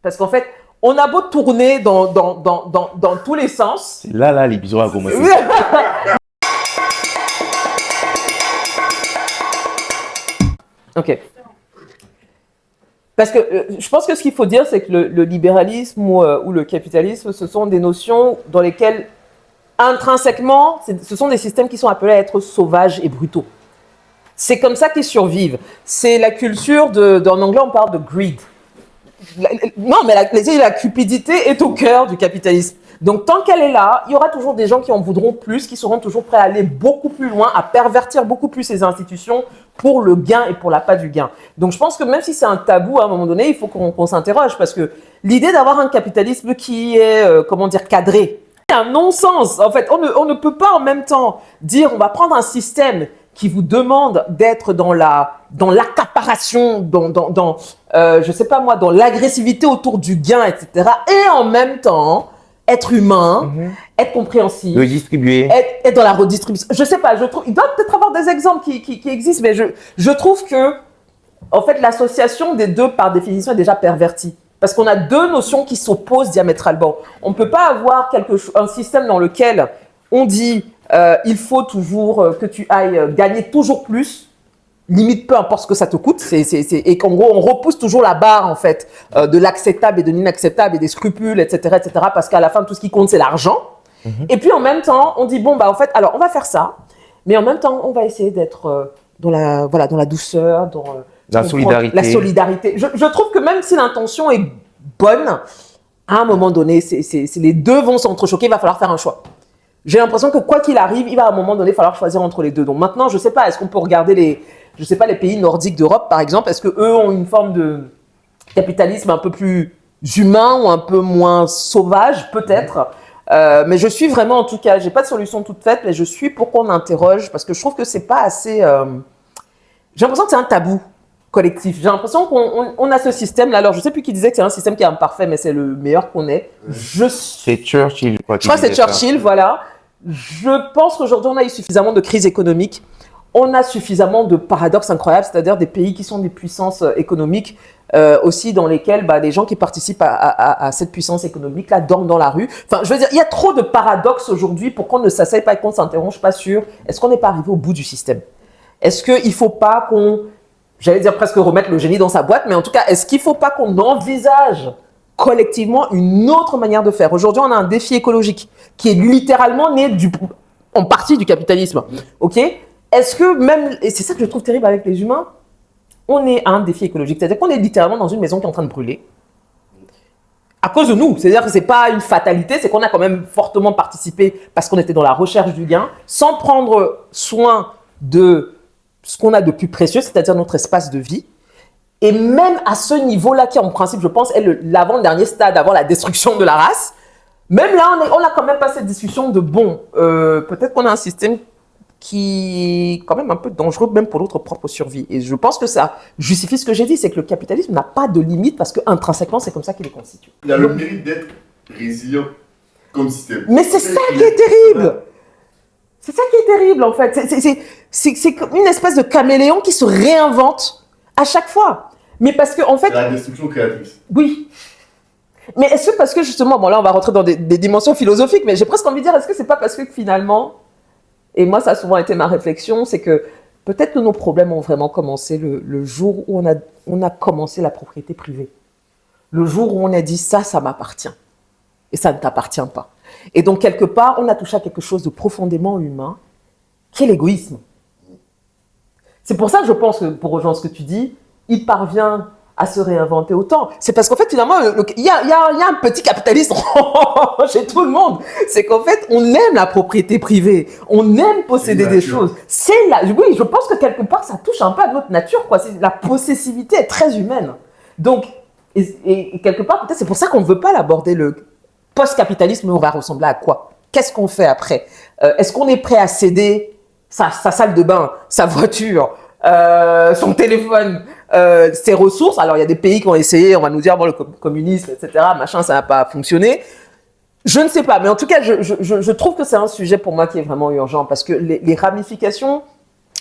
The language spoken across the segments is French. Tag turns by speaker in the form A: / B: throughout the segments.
A: Parce qu'en fait, on a beau tourner dans tous les sens.
B: C'est là, l'épisode a commencé.
A: Ok. Parce que je pense que ce qu'il faut dire, c'est que le libéralisme ou le capitalisme, ce sont des notions dans lesquelles, intrinsèquement, ce sont des systèmes qui sont appelés à être sauvages et brutaux. C'est comme ça qu'ils survivent. C'est la culture en anglais, on parle de greed. Non, mais la cupidité est au cœur du capitalisme. Donc, tant qu'elle est là, il y aura toujours des gens qui en voudront plus, qui seront toujours prêts à aller beaucoup plus loin, à pervertir beaucoup plus ces institutions pour le gain et pour l'appât du gain. Donc, je pense que même si c'est un tabou, à un moment donné, il faut qu'on s'interroge, parce que l'idée d'avoir un capitalisme qui est, cadré, c'est un non-sens. En fait, on ne peut pas en même temps dire on va prendre un système qui vous demande d'être dans l'accaparation, je sais pas moi, dans l'agressivité autour du gain, etc. Et en même temps, être humain, être compréhensif,
B: redistribuer,
A: être dans la redistribution. Je sais pas, il doit peut-être avoir des exemples qui existent, mais je trouve que, en fait, l'association des deux, par définition, est déjà pervertie. Parce qu'on a deux notions qui s'opposent diamétralement. On ne peut pas avoir un système dans lequel on dit il faut toujours que tu ailles gagner toujours plus, limite peu importe ce que ça te coûte, et qu'en gros on repousse toujours la barre en fait de l'acceptable et de l'inacceptable et des scrupules, etc., parce qu'à la fin tout ce qui compte c'est l'argent. Et puis en même temps on dit bon bah en fait alors on va faire ça, mais en même temps on va essayer d'être dans la douceur, dans
B: la solidarité.
A: La solidarité. Je trouve que même si l'intention est bonne, à un moment donné les deux vont s'entrechoquer, il va falloir faire un choix. J'ai l'impression que quoi qu'il arrive, il va à un moment donné falloir choisir entre les deux. Donc maintenant, je ne sais pas, est-ce qu'on peut regarder les pays nordiques d'Europe, par exemple, est-ce qu'eux ont une forme de capitalisme un peu plus humain ou un peu moins sauvage, peut-être. Mais je suis vraiment, en tout cas, je n'ai pas de solution toute faite, mais je suis pour qu'on interroge, parce que je trouve que ce n'est pas assez... J'ai l'impression que c'est un tabou collectif. J'ai l'impression qu'on a ce système-là. Alors, je ne sais plus qui disait que c'est un système qui est imparfait, mais c'est le meilleur qu'on ait.
B: C'est Churchill, je crois.
A: Je crois que c'est Churchill, voilà. Je pense qu'aujourd'hui, on a eu suffisamment de crises économiques. On a suffisamment de paradoxes incroyables, c'est-à-dire des pays qui sont des puissances économiques, aussi dans lesquels les gens qui participent à cette puissance économique-là dorment dans la rue. Enfin, je veux dire, il y a trop de paradoxes aujourd'hui pour qu'on ne s'asseye pas et qu'on s'interroge. Je ne suis pas sûre. Est-ce qu'on n'est pas arrivé au bout du système? Est-ce qu'il ne faut pas qu'on... J'allais dire presque remettre le génie dans sa boîte, mais en tout cas, est-ce qu'il ne faut pas qu'on envisage collectivement une autre manière de faire? Aujourd'hui, on a un défi écologique qui est littéralement né en partie du capitalisme. Ok? Est-ce que même, et c'est ça que je trouve terrible avec les humains, on est à un défi écologique, c'est-à-dire qu'on est littéralement dans une maison qui est en train de brûler à cause de nous. C'est-à-dire que ce n'est pas une fatalité, c'est qu'on a quand même fortement participé parce qu'on était dans la recherche du gain, sans prendre soin de ce qu'on a de plus précieux, c'est-à-dire notre espace de vie. Et même à ce niveau-là, qui en principe, je pense, est l'avant-dernier stade avant la destruction de la race, même là, on a quand même pas cette discussion de peut-être qu'on a un système qui est quand même un peu dangereux, même pour notre propre survie. Et je pense que ça justifie ce que j'ai dit, c'est que le capitalisme n'a pas de limite parce qu'intrinsèquement, c'est comme ça qu'il est constitué.
C: Il a le mérite d'être résilient comme système.
A: Mais c'est ça qui est terrible. C'est ça qui est terrible, en fait. C'est une espèce de caméléon qui se réinvente à chaque fois. Mais parce que, en fait...
C: La destruction créatrice.
A: Oui. Mais est-ce que parce que, justement, bon, là, on va rentrer dans des dimensions philosophiques, mais j'ai presque envie de dire, est-ce que c'est pas parce que, finalement, et moi, ça a souvent été ma réflexion, c'est que peut-être que nos problèmes ont vraiment commencé le jour où on a commencé la propriété privée. Le jour où on a dit, ça m'appartient. Et ça ne t'appartient pas. Et donc, quelque part, on a touché à quelque chose de profondément humain, qui est l'égoïsme. C'est pour ça que je pense que, pour rejoindre ce que tu dis, il parvient à se réinventer autant. C'est parce qu'en fait, finalement, il y a un petit capitalisme chez tout le monde. C'est qu'en fait, on aime la propriété privée. On aime posséder des choses. Oui, je pense que quelque part, ça touche un peu à notre nature, quoi. La possessivité est très humaine. Donc, et quelque part, peut-être c'est pour ça qu'on ne veut pas l'aborder, le post-capitalisme. On va ressembler à quoi? Qu'est-ce qu'on fait après? Est-ce qu'on est prêt à céder sa salle de bain, sa voiture, son téléphone, ses ressources? Alors, il y a des pays qui ont essayé, on va nous dire, bon, le communisme, etc., machin, ça n'a pas fonctionné. Je ne sais pas, mais en tout cas, je trouve que c'est un sujet pour moi qui est vraiment urgent, parce que les ramifications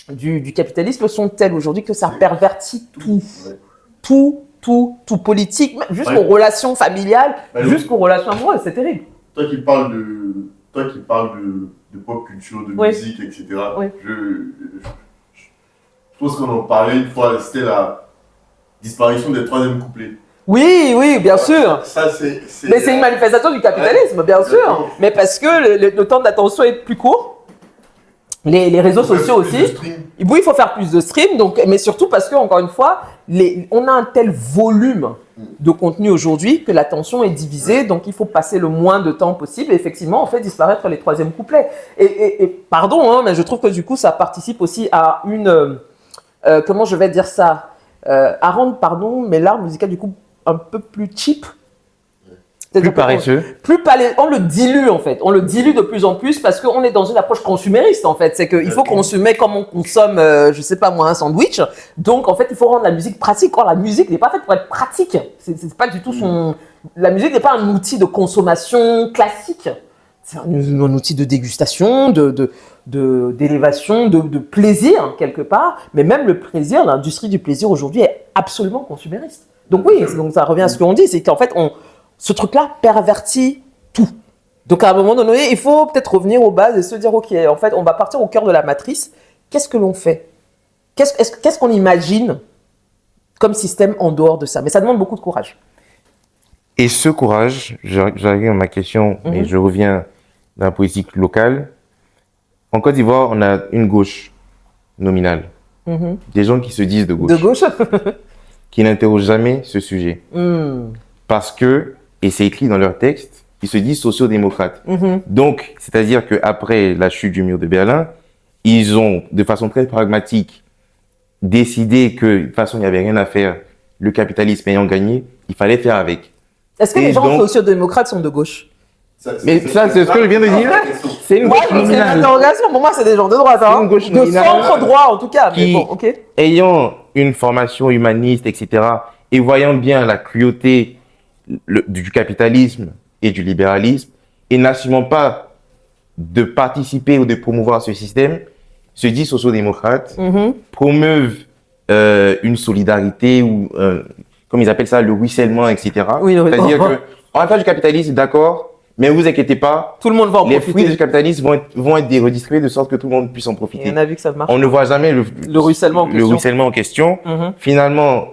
A: du capitalisme sont telles aujourd'hui que ça pervertit tout. Tout, tout politique, même jusqu'aux
C: Ouais.
A: relations familiales,
C: Bah,
A: jusqu'aux relations amoureuses, c'est terrible.
C: Toi qui parles de pop culture, de
A: Oui.
C: musique, etc.
A: Oui.
C: Je pense qu'on en parlait une fois, c'était la disparition des troisièmes couplets.
A: Oui, oui, bien sûr.
C: Ça, c'est.
A: Mais c'est une manifestation du capitalisme, bien sûr.
C: Exactement.
A: Mais parce que le temps d'attention est plus court. Les réseaux sociaux aussi. Oui, il faut faire plus de streams, donc, mais surtout parce que, encore une fois, on a un tel volume de contenu aujourd'hui que l'attention est divisée, donc il faut passer le moins de temps possible et effectivement, on fait disparaître les troisièmes couplets. Et pardon, hein, mais je trouve que du coup, ça participe aussi à une... comment je vais dire ça à rendre, pardon, mais l'art musical du coup un peu plus cheap.
B: Plus paresseux.
A: On le dilue en fait, on le dilue de plus en plus parce qu'on est dans une approche consumériste en fait. C'est qu'il faut consommer comme on consomme, je sais pas moi, un sandwich. Donc en fait, il faut rendre la musique pratique. Or la musique n'est pas faite pour être pratique. C'est pas du tout son. La musique n'est pas un outil de consommation classique. C'est un outil de dégustation, d'élévation, de plaisir quelque part. Mais même le plaisir, l'industrie du plaisir aujourd'hui est absolument consumériste. Donc oui, donc ça revient à ce qu'on dit, c'est qu'en fait ce truc-là pervertit tout. Donc à un moment donné, il faut peut-être revenir aux bases et se dire, ok, en fait, on va partir au cœur de la matrice. Qu'est-ce que l'on fait ? Qu'est-ce qu'on imagine comme système en dehors de ça ? Mais ça demande beaucoup de courage.
B: Et ce courage, j'arrive à ma question, et je reviens dans la politique locale. En Côte d'Ivoire, on a une gauche nominale. Des gens qui se disent de gauche.
A: De gauche.
B: Qui n'interrogent jamais ce sujet. Parce que, et c'est écrit dans leur texte, ils se disent sociaux-démocrates. Donc, c'est-à-dire qu'après la chute du mur de Berlin, ils ont, de façon très pragmatique, décidé que, de toute façon, il n'y avait rien à faire, le capitalisme ayant gagné, il fallait faire avec.
A: Est-ce que les gens sociaux-démocrates sont de gauche ?
B: Mais ça, c'est ce que je viens de dire. C'est une gauche
A: C'est une
B: nominale.
A: interrogation. Pour moi, c'est des gens de droite. Hein.
B: Une gauche
A: De
B: nominale
A: centre-droit, en tout cas. Mais
B: qui-
A: bon, ok.
B: Ayant une formation humaniste, etc., et voyant bien la cruauté du capitalisme et du libéralisme, et n'assumant pas de participer ou de promouvoir ce système, se disent sociaux-démocrates, promeuvent une solidarité ou, comme ils appellent ça, le ruissellement, etc.
A: Oui, le
B: C'est-à-dire
A: ruissellement.
B: qu'on va faire du capitalisme, d'accord, mais ne vous inquiétez pas,
A: Tout le monde va en
B: les
A: profiter.
B: fruits du capitalisme vont être redistribués de sorte que tout le monde puisse en profiter.
A: Et on a vu que ça marche.
B: On ne voit jamais le
A: ruissellement en question.
B: ruissellement en question. Finalement,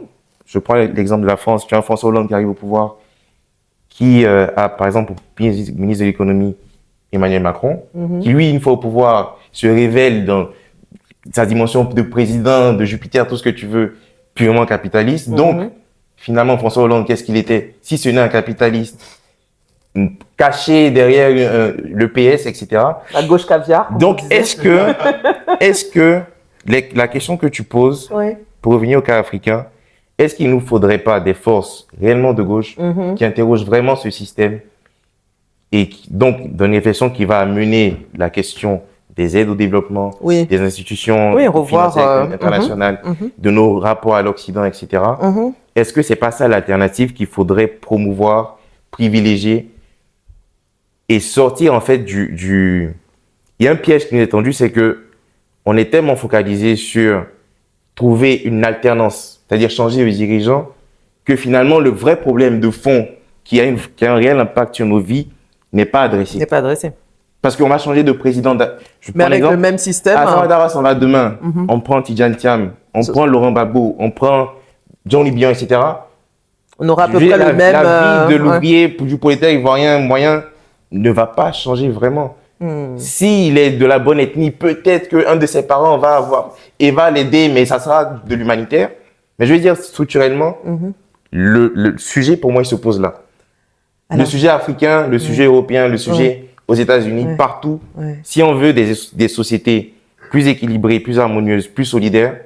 B: je prends l'exemple de la France. Tu as un François Hollande qui arrive au pouvoir, qui a, par exemple, pour ministre de l'économie, Emmanuel Macron, qui, lui, une fois au pouvoir, se révèle dans sa dimension de président, de Jupiter, tout ce que tu veux, purement capitaliste. Donc, finalement, François Hollande, qu'est-ce qu'il était? Si ce n'est un capitaliste, caché derrière le PS, etc.
A: La gauche caviar.
B: Donc, est-ce que la question que tu poses,
A: Oui.
B: pour revenir au cas africain, est-ce qu'il ne nous faudrait pas des forces réellement de gauche qui interrogent vraiment ce système et donc dans une réflexion qui va amener la question des aides au développement,
A: Oui.
B: des institutions
A: Oui, revoir,
B: financières internationales, de nos rapports à l'Occident, etc. Est-ce que c'est pas ça l'alternative qu'il faudrait promouvoir, privilégier et sortir en fait du... Il y a un piège qui nous est tendu, c'est que on est tellement focalisé sur trouver une alternance, c'est-à-dire changer le dirigeant, que finalement le vrai problème de fond qui a un réel impact sur nos vies n'est pas adressé.
A: N'est pas adressé.
B: Parce qu'on va changer de président. Je
A: Mais
B: prends
A: avec
B: l'exemple.
A: le même système.
B: Alassane Ouattara s'en va demain. On prend Tidjane Thiam, on prend Laurent Gbagbo, on prend Johnny Bion, etc.
A: On aura à peu
B: Je veux
A: près
B: dire,
A: le même.
B: la vie de
A: ouais.
B: l'ouvrier, du prolétaire ivoirien moyen ne va pas changer vraiment. S'il est de la bonne ethnie, peut-être qu'un de ses parents va l'aider, mais ça sera de l'humanitaire. Mais je veux dire, structurellement, le sujet, pour moi, il se pose là.
A: Alors,
B: le sujet africain, le sujet européen, le sujet aux États-Unis, partout.
A: Ouais.
B: Si on veut des sociétés plus équilibrées, plus harmonieuses, plus solidaires,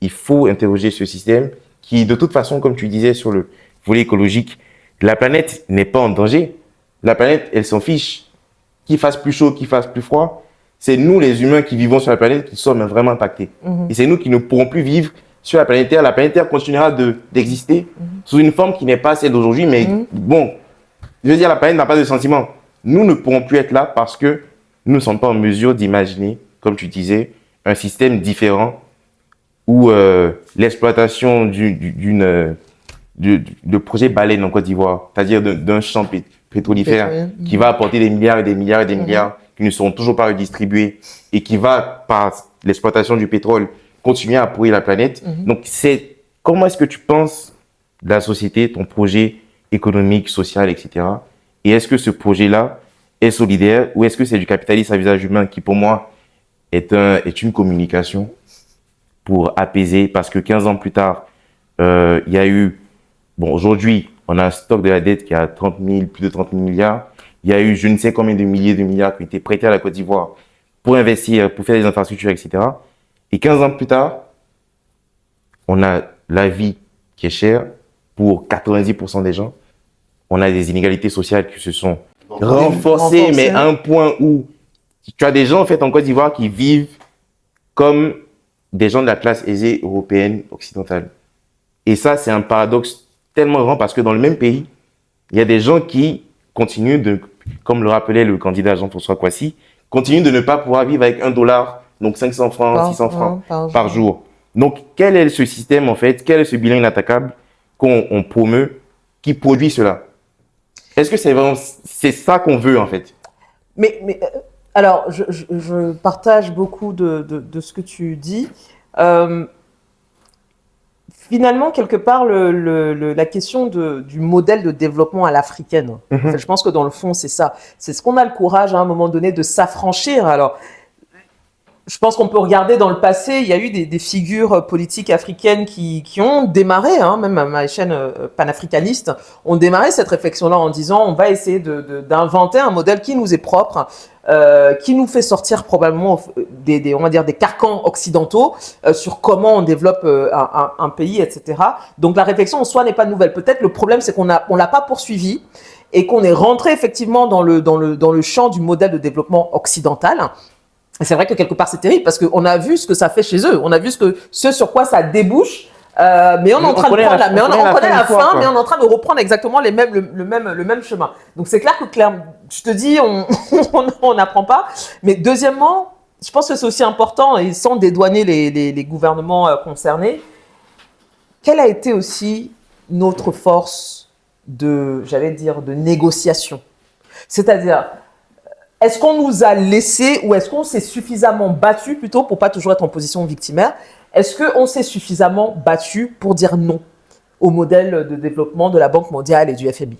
B: il faut interroger ce système qui, de toute façon, comme tu disais sur le volet écologique, la planète n'est pas en danger. La planète, elle s'en fiche. Qu'il fasse plus chaud, qu'il fasse plus froid, c'est nous, les humains qui vivons sur la planète, qui sommes vraiment impactés. Et c'est nous qui ne pourrons plus vivre sur la planète Terre. La planète Terre continuera d'exister sous une forme qui n'est pas celle d'aujourd'hui, mais bon, je veux dire, la planète n'a pas de sentiments. Nous ne pourrons plus être là parce que nous ne sommes pas en mesure d'imaginer, comme tu disais, un système différent où l'exploitation de projet baleine en Côte d'Ivoire, c'est-à-dire d'un champ pétrolifère qui va apporter des milliards et des milliards et des milliards qui ne seront toujours pas redistribués et qui va, par l'exploitation du pétrole, continuer à pourrir la planète. Donc, comment est-ce que tu penses de la société, ton projet économique, social, etc. Et est-ce que ce projet-là est solidaire ou est-ce que c'est du capitalisme à visage humain qui, pour moi, est une communication pour apaiser? Parce que 15 ans plus tard, il y a eu... Bon, aujourd'hui, on a un stock de la dette qui est à plus de 30 000 milliards. Il y a eu je ne sais combien de milliers de milliards qui ont été prêtés à la Côte d'Ivoire pour investir, pour faire des infrastructures, etc. Et 15 ans plus tard, on a la vie qui est chère pour 90% des gens. On a des inégalités sociales qui se sont renforcées, mais à un point où tu as des gens en fait en Côte d'Ivoire qui vivent comme des gens de la classe aisée européenne, occidentale. Et ça, c'est un paradoxe tellement grand parce que dans le même pays, il y a des gens qui continuent de, comme le rappelait le candidat Jean-François Kouassi, continuent de ne pas pouvoir vivre avec $1, donc 500 francs, 600 francs par jour. Donc, quel est ce système en fait, quel est ce bilan inattaquable qu'on promeut qui produit cela? Est-ce que c'est ça qu'on veut en fait?
A: Alors, je partage beaucoup de ce que tu dis. Finalement, quelque part, la question du modèle de développement à l'africaine, en fait, je pense que dans le fond, c'est ça. C'est ce qu'on a le courage à un moment donné de s'affranchir. Alors, je pense qu'on peut regarder dans le passé, il y a eu des figures politiques africaines qui ont démarré, même à l'échelle panafricaniste, ont démarré cette réflexion-là en disant on va essayer d'inventer un modèle qui nous est propre, qui nous fait sortir probablement on va dire des carcans occidentaux sur comment on développe un pays, etc. Donc la réflexion en soi n'est pas nouvelle. Peut-être le problème c'est qu'on l'a pas poursuivi et qu'on est rentré effectivement dans le champ du modèle de développement occidental. Et c'est vrai que quelque part c'est terrible parce qu'on a vu ce que ça fait chez eux, on a vu ce sur quoi ça débouche, mais on est en train de prendre on connaît la fin, mais on est en train de reprendre exactement le même chemin. Donc c'est clair que je te dis, on n'apprend pas. Mais deuxièmement, je pense que c'est aussi important, et sans dédouaner les gouvernements concernés, quelle a été aussi notre force de négociation? C'est-à-dire, est-ce qu'on nous a laissé ou est-ce qu'on s'est suffisamment battu plutôt pour pas toujours être en position victimaire? Est-ce qu'on s'est suffisamment battu pour dire non au modèle de développement de la Banque mondiale et du FMI?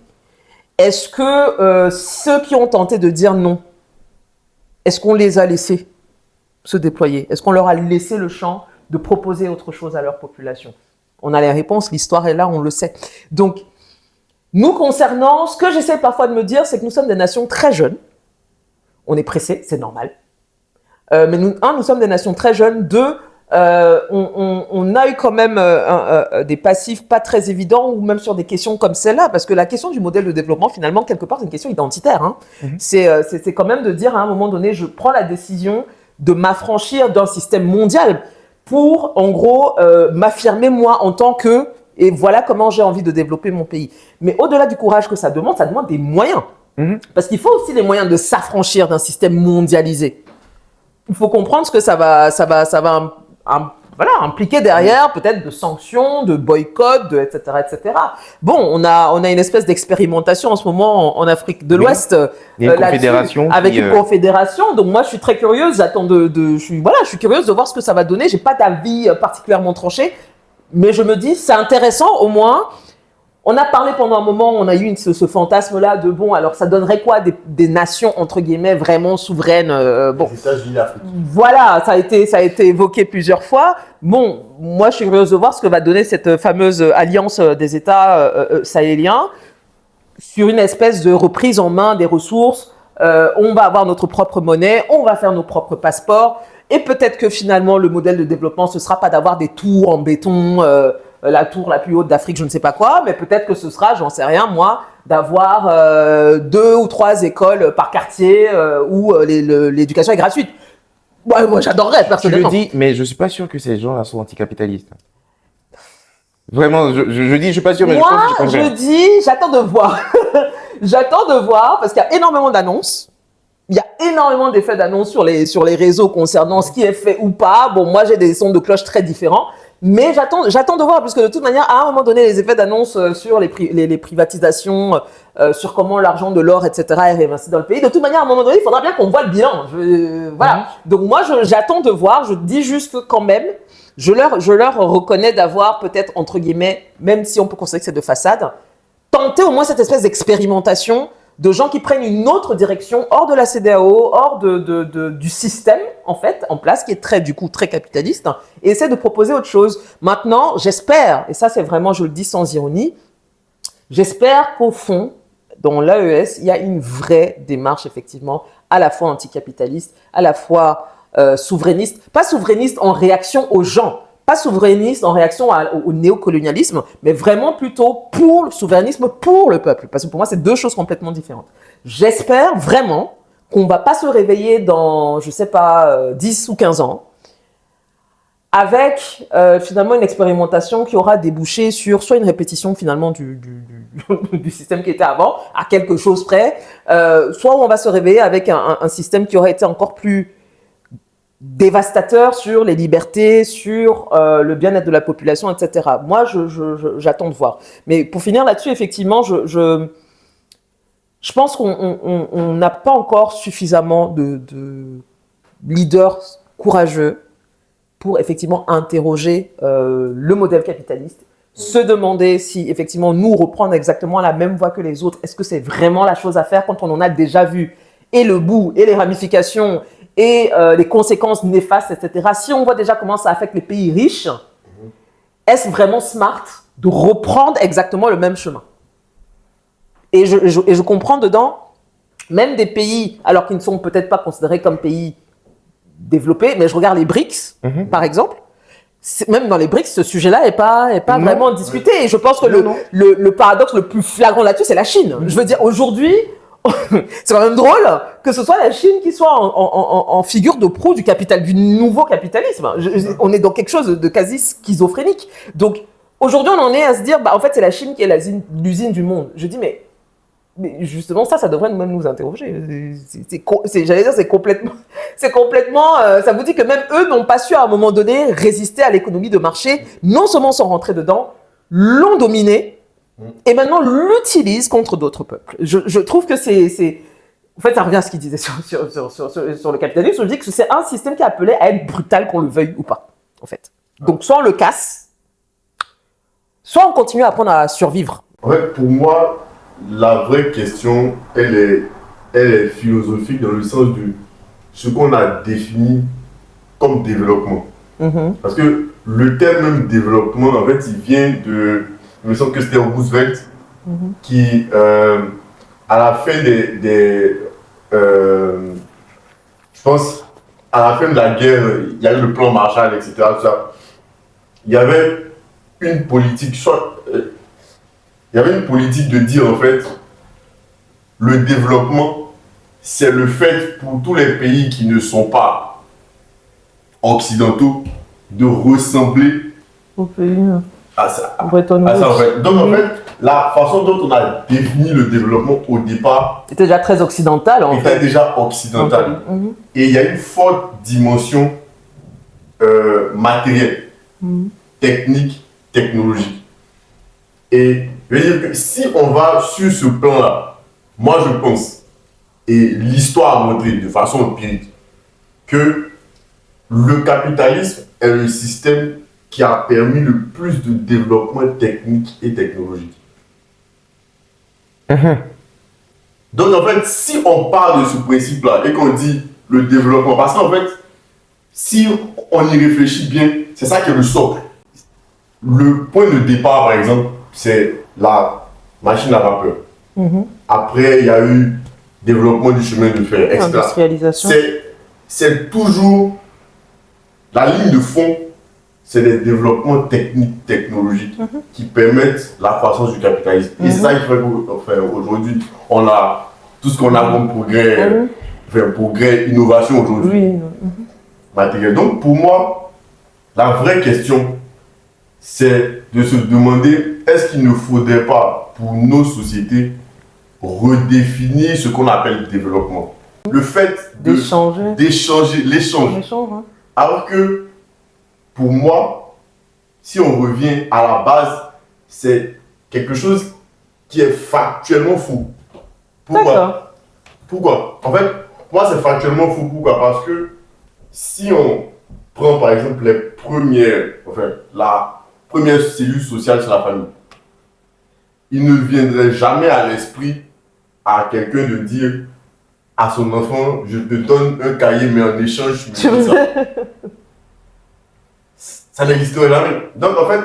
A: Est-ce que ceux qui ont tenté de dire non, est-ce qu'on les a laissés se déployer? Est-ce qu'on leur a laissé le champ de proposer autre chose à leur population? On a les réponses, l'histoire est là, on le sait. Donc, nous concernant, ce que j'essaie parfois de me dire, c'est que nous sommes des nations très jeunes. On est pressé, c'est normal. Mais nous sommes des nations très jeunes. Deux, on a eu quand même des passifs pas très évidents, ou même sur des questions comme celle-là, parce que la question du modèle de développement, finalement, quelque part, c'est une question identitaire. C'est quand même de dire, à un moment donné, je prends la décision de m'affranchir d'un système mondial pour, en gros, m'affirmer moi en tant que, et voilà comment j'ai envie de développer mon pays. Mais au-delà du courage que ça demande des moyens. Parce qu'il faut aussi les moyens de s'affranchir d'un système mondialisé. Il faut comprendre ce que ça va impliquer derrière, peut-être de sanctions, de boycotts, etc., etc. Bon, on a une espèce d'expérimentation en ce moment en Afrique de l'Ouest.
B: Il y a une confédération.
A: Avec une confédération. Donc moi, je suis très curieuse. Je suis curieuse de voir ce que ça va donner. J'ai pas d'avis particulièrement tranché, mais je me dis, c'est intéressant au moins. On a parlé pendant un moment, on a eu ce fantasme-là de bon, alors ça donnerait quoi des nations entre guillemets vraiment souveraines
C: Les États-Unis d'Afrique.
A: Voilà, ça a été évoqué plusieurs fois. Bon, moi je suis curieuse de voir ce que va donner cette fameuse alliance des États sahéliens sur une espèce de reprise en main des ressources. On va avoir notre propre monnaie, on va faire nos propres passeports, et peut-être que finalement le modèle de développement ce sera pas d'avoir des tours en béton. La tour la plus haute d'Afrique, je ne sais pas quoi, mais peut-être que ce sera, j'en sais rien moi, d'avoir 2 ou 3 écoles par quartier où l'éducation est gratuite. Ouais, moi j'adorerais personnellement.
B: Je le dis, mais je suis pas sûr que ces gens-là sont anticapitalistes. Vraiment, je dis, je suis pas sûr, mais
A: moi,
B: je pense que
A: je dis, j'attends de voir. J'attends de voir parce qu'il y a énormément d'annonces. Il y a énormément d'effets d'annonce sur les réseaux concernant ce qui est fait ou pas. Bon, moi, j'ai des sons de cloche très différents. Mais j'attends de voir, puisque de toute manière, à un moment donné, les effets d'annonce sur les privatisations, sur comment l'argent de l'or, etc., est réinvesti dans le pays, de toute manière, à un moment donné, il faudra bien qu'on voit le bilan. Voilà. Donc moi, j'attends de voir. Je dis juste que quand même, je leur reconnais d'avoir peut-être, entre guillemets, même si on peut considérer que c'est de façade, tenter au moins cette espèce d'expérimentation de gens qui prennent une autre direction hors de la CEDEAO, hors du système en fait en place qui est très capitaliste et essaie de proposer autre chose. Maintenant, j'espère, et ça c'est vraiment, je le dis sans ironie, j'espère qu'au fond, dans l'AES, il y a une vraie démarche effectivement à la fois anticapitaliste, à la fois souverainiste, pas souverainiste en réaction aux gens, pas souverainiste en réaction au néocolonialisme, mais vraiment plutôt pour le souverainisme, pour le peuple. Parce que pour moi, c'est deux choses complètement différentes. J'espère vraiment qu'on ne va pas se réveiller dans, je ne sais pas, 10 ou 15 ans, avec finalement une expérimentation qui aura débouché sur soit une répétition finalement du système qui était avant, à quelque chose près, soit on va se réveiller avec un système qui aurait été encore plus dévastateur sur les libertés, sur le bien-être de la population, etc. Moi, j'attends de voir. Mais pour finir là-dessus, effectivement, je pense qu'on n'a pas encore suffisamment de leaders courageux pour effectivement interroger le modèle capitaliste, se demander si effectivement nous reprendre exactement la même voie que les autres, est-ce que c'est vraiment la chose à faire quand on en a déjà vu et le bout et les ramifications et les conséquences néfastes, etc. Si on voit déjà comment ça affecte les pays riches, est-ce vraiment smart de reprendre exactement le même chemin? Et je comprends dedans, même des pays, alors qu'ils ne sont peut-être pas considérés comme pays développés, mais je regarde les BRICS, par exemple, même dans les BRICS, ce sujet-là n'est pas vraiment discuté. Et je pense que le paradoxe le plus flagrant là-dessus, c'est la Chine. Je veux dire, aujourd'hui, c'est quand même drôle que ce soit la Chine qui soit en figure de proue du nouveau capitalisme. On est dans quelque chose de quasi schizophrénique. Donc, aujourd'hui, on en est à se dire, en fait, c'est la Chine qui est l'usine du monde. Je dis, mais justement, ça devrait même nous interroger. J'allais dire, c'est complètement, ça vous dit que même eux n'ont pas su, à un moment donné, résister à l'économie de marché, non seulement sont rentrés dedans, l'ont dominé, et maintenant l'utilise contre d'autres peuples. Je trouve que c'est... En fait, ça revient à ce qu'il disait sur le capitalisme. Je dis que c'est un système qui est appelé à être brutal, qu'on le veuille ou pas, en fait. Donc, soit on le casse, soit on continue à apprendre à survivre.
C: En fait, pour moi, la vraie question, elle est philosophique dans le sens de ce qu'on a défini comme développement. Parce que le terme même développement, en fait, il vient de... Il me semble que c'était Roosevelt qui, à la fin je pense, à la fin de la guerre, il y a eu le plan Marshall, etc. Tout ça. Il y avait une politique, de dire, en fait, le développement, c'est le fait pour tous les pays qui ne sont pas occidentaux de ressembler
A: au pays
C: à ça. En fait. Donc, en fait, la façon dont on a défini le développement au départ
A: était déjà très occidental, en fait.
C: Était déjà occidental. Et il y a une forte dimension matérielle, technique, technologique. Et je veux dire que si on va sur ce plan-là, moi je pense, et l'histoire a montré de façon empirique, que le capitalisme est le système qui a permis le plus de développement technique et technologique. Donc en fait, si on parle de ce principe-là et qu'on dit le développement, parce qu'en fait, si on y réfléchit bien, c'est ça qui est le socle. Le point de départ, par exemple, c'est la machine à vapeur. Après, il y a eu développement du chemin de fer, etc.
A: Industrialisation.
C: C'est toujours la ligne de fond, c'est des développements techniques, technologiques qui permettent la croissance du capitalisme. Et c'est ça qui fait qu'aujourd'hui, on a tout ce qu'on a comme progrès, innovation aujourd'hui. Matériel. Donc pour moi, la vraie question, c'est de se demander, est-ce qu'il ne faudrait pas, pour nos sociétés, redéfinir ce qu'on appelle le développement. Le fait d'échanger, l'échange. Alors que, pour moi, si on revient à la base, c'est quelque chose qui est factuellement faux.
A: D'accord.
C: Pourquoi? En fait, moi, c'est factuellement faux. Pourquoi? Parce que si on prend par exemple la première cellule sociale sur la famille, il ne viendrait jamais à l'esprit à quelqu'un de dire à son enfant, je te donne un cahier, mais en échange, tu me dis ça. Ça n'existerait jamais. Donc, en fait,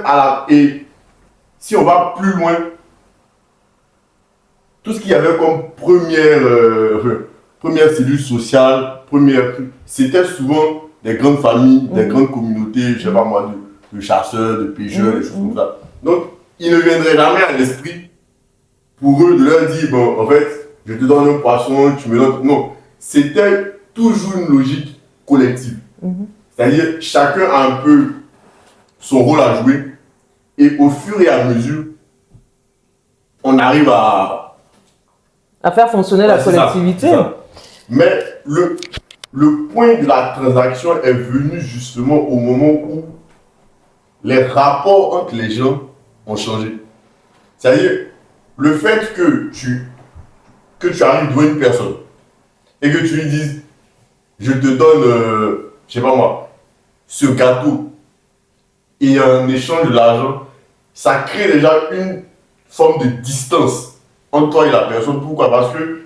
C: et si on va plus loin, tout ce qu'il y avait comme première cellule sociale, c'était souvent des grandes familles, des grandes communautés, je sais pas moi, de chasseurs, de pêcheurs, des choses comme ça. Donc, il ne viendrait jamais à l'esprit pour eux de leur dire, bon, en fait, je te donne un poisson, tu me donnes. Non, c'était toujours une logique collective. C'est-à-dire, chacun a un peu son rôle à jouer, et au fur et à mesure, on arrive à
A: faire fonctionner la collectivité.
C: Ça. Mais le point de la transaction est venu justement au moment où les rapports entre les gens ont changé. C'est-à-dire, le fait que tu arrives devant une personne et que tu lui dises, je te donne, je sais pas moi, ce gâteau, et en échange de l'argent, ça crée déjà une forme de distance entre toi et la personne. Pourquoi? Parce que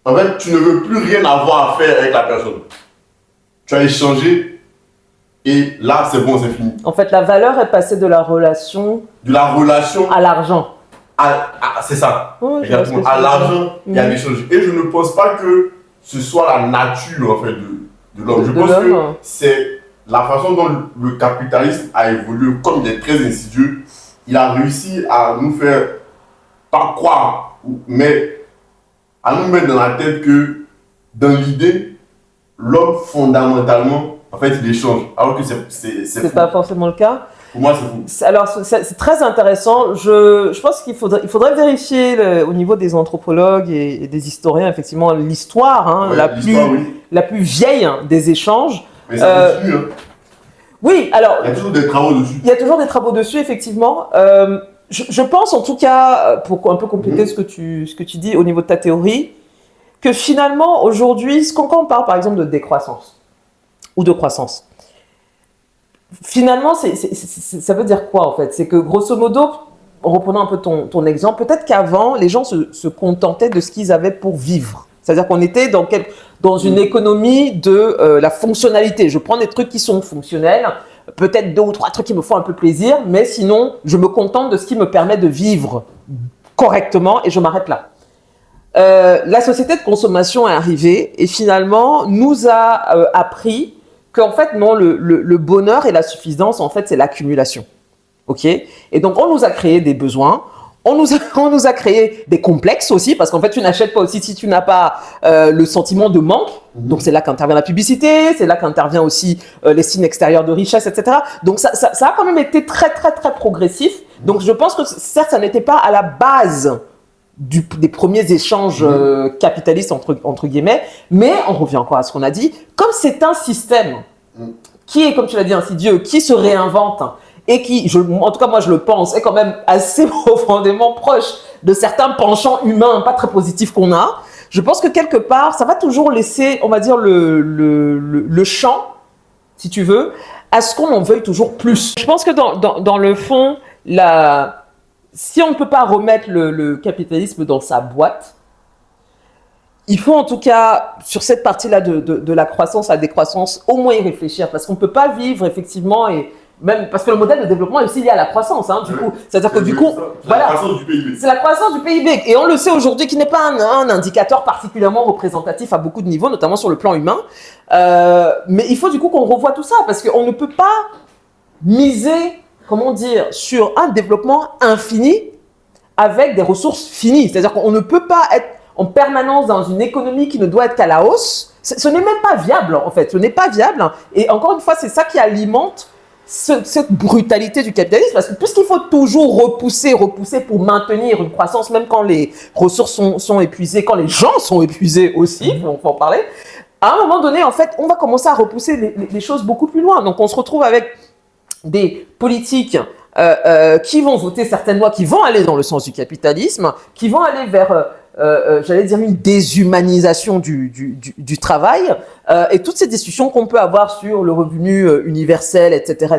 C: en fait, tu ne veux plus rien avoir à faire avec la personne. Tu as échangé et là, c'est bon, c'est fini.
A: En fait, la valeur est passée de la relation
C: à
A: l'argent.
C: C'est ça.
A: Oui,
C: exactement. À l'argent et à l'échange. Et je ne pense pas que ce soit la nature en fait, de l'homme. Je pense que c'est la façon dont le capitalisme a évolué, comme il est très insidieux, il a réussi à nous faire, pas croire, mais à nous mettre dans la tête que, dans l'idée, l'homme, fondamentalement, en fait, il échange. Alors que c'est
A: pas forcément le cas.
C: Pour moi, c'est fou.
A: Alors, c'est très intéressant. Je pense qu'il faudrait vérifier au niveau des anthropologues et des historiens, effectivement, l'histoire, la plus vieille des échanges.
C: Mais ça continue, hein.
A: Oui, alors...
C: Il y a toujours des travaux dessus.
A: Il y a toujours des travaux dessus, effectivement. Je pense, en tout cas, pour un peu compléter ce que tu dis au niveau de ta théorie, que finalement, aujourd'hui, quand on parle, par exemple, de décroissance ou de croissance, finalement, ça veut dire quoi, en fait? C'est que, grosso modo, en reprenant un peu ton exemple, peut-être qu'avant, les gens se contentaient de ce qu'ils avaient pour vivre. C'est-à-dire qu'on était dans une économie de la fonctionnalité. Je prends des trucs qui sont fonctionnels, peut-être 2 ou 3 trucs qui me font un peu plaisir, mais sinon, je me contente de ce qui me permet de vivre correctement et je m'arrête là. La société de consommation est arrivée et finalement nous a appris qu'en fait, non, le bonheur et la suffisance, en fait, c'est l'accumulation. OK? Et donc, on nous a créé des besoins. On nous a créé des complexes aussi, parce qu'en fait, tu n'achètes pas aussi si tu n'as pas le sentiment de manque. Donc, c'est là qu'intervient la publicité, c'est là qu'intervient aussi les signes extérieurs de richesse, etc. Donc, ça a quand même été très, très, très progressif. Donc, je pense que certes, ça n'était pas à la base des premiers échanges capitalistes, entre guillemets, mais on revient encore à ce qu'on a dit. Comme c'est un système qui est, comme tu l'as dit, insidieux, qui se réinvente, et qui, en tout cas moi je le pense, est quand même assez profondément proche de certains penchants humains pas très positifs qu'on a, je pense que quelque part, ça va toujours laisser, on va dire, le champ, si tu veux, à ce qu'on en veuille toujours plus. Je pense que dans le fond, si on ne peut pas remettre le capitalisme dans sa boîte, il faut en tout cas, sur cette partie-là de la croissance, la décroissance, au moins y réfléchir, parce qu'on ne peut pas vivre effectivement et même parce que le modèle de développement est aussi lié à la croissance, du coup. C'est-à-dire que du coup, voilà,
C: la croissance du PIB.
A: C'est la croissance du PIB. Et on le sait aujourd'hui qui n'est pas un indicateur particulièrement représentatif à beaucoup de niveaux, notamment sur le plan humain. Mais il faut du coup qu'on revoie tout ça parce qu'on ne peut pas miser, comment dire, sur un développement infini avec des ressources finies. C'est-à-dire qu'on ne peut pas être en permanence dans une économie qui ne doit être qu'à la hausse. Ce n'est même pas viable, en fait. Ce n'est pas viable. Et encore une fois, c'est ça qui alimente cette brutalité du capitalisme, parce que puisqu'il faut toujours repousser pour maintenir une croissance, même quand les ressources sont épuisées, quand les gens sont épuisés aussi, on faut en parler, à un moment donné, en fait, on va commencer à repousser les choses beaucoup plus loin. Donc, on se retrouve avec des politiques qui vont voter certaines lois qui vont aller dans le sens du capitalisme, qui vont aller vers, j'allais dire, une déshumanisation du travail, et toutes ces discussions qu'on peut avoir sur le revenu universel, etc.,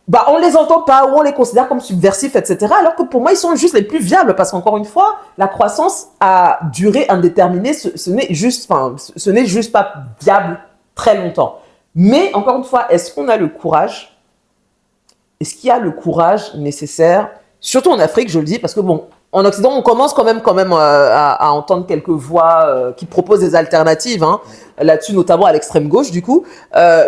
A: bah, on les entend pas ou on les considère comme subversifs, etc. Alors que pour moi, ils sont juste les plus viables parce qu'encore une fois, la croissance à durée indéterminée, ce n'est juste pas viable très longtemps. Mais encore une fois, est-ce qu'on a le courage? Est-ce qu'il y a le courage nécessaire? Surtout en Afrique, je le dis, parce que bon, en Occident, on commence quand même à entendre quelques voix qui proposent des alternatives, hein, là-dessus, notamment à l'extrême gauche, du coup.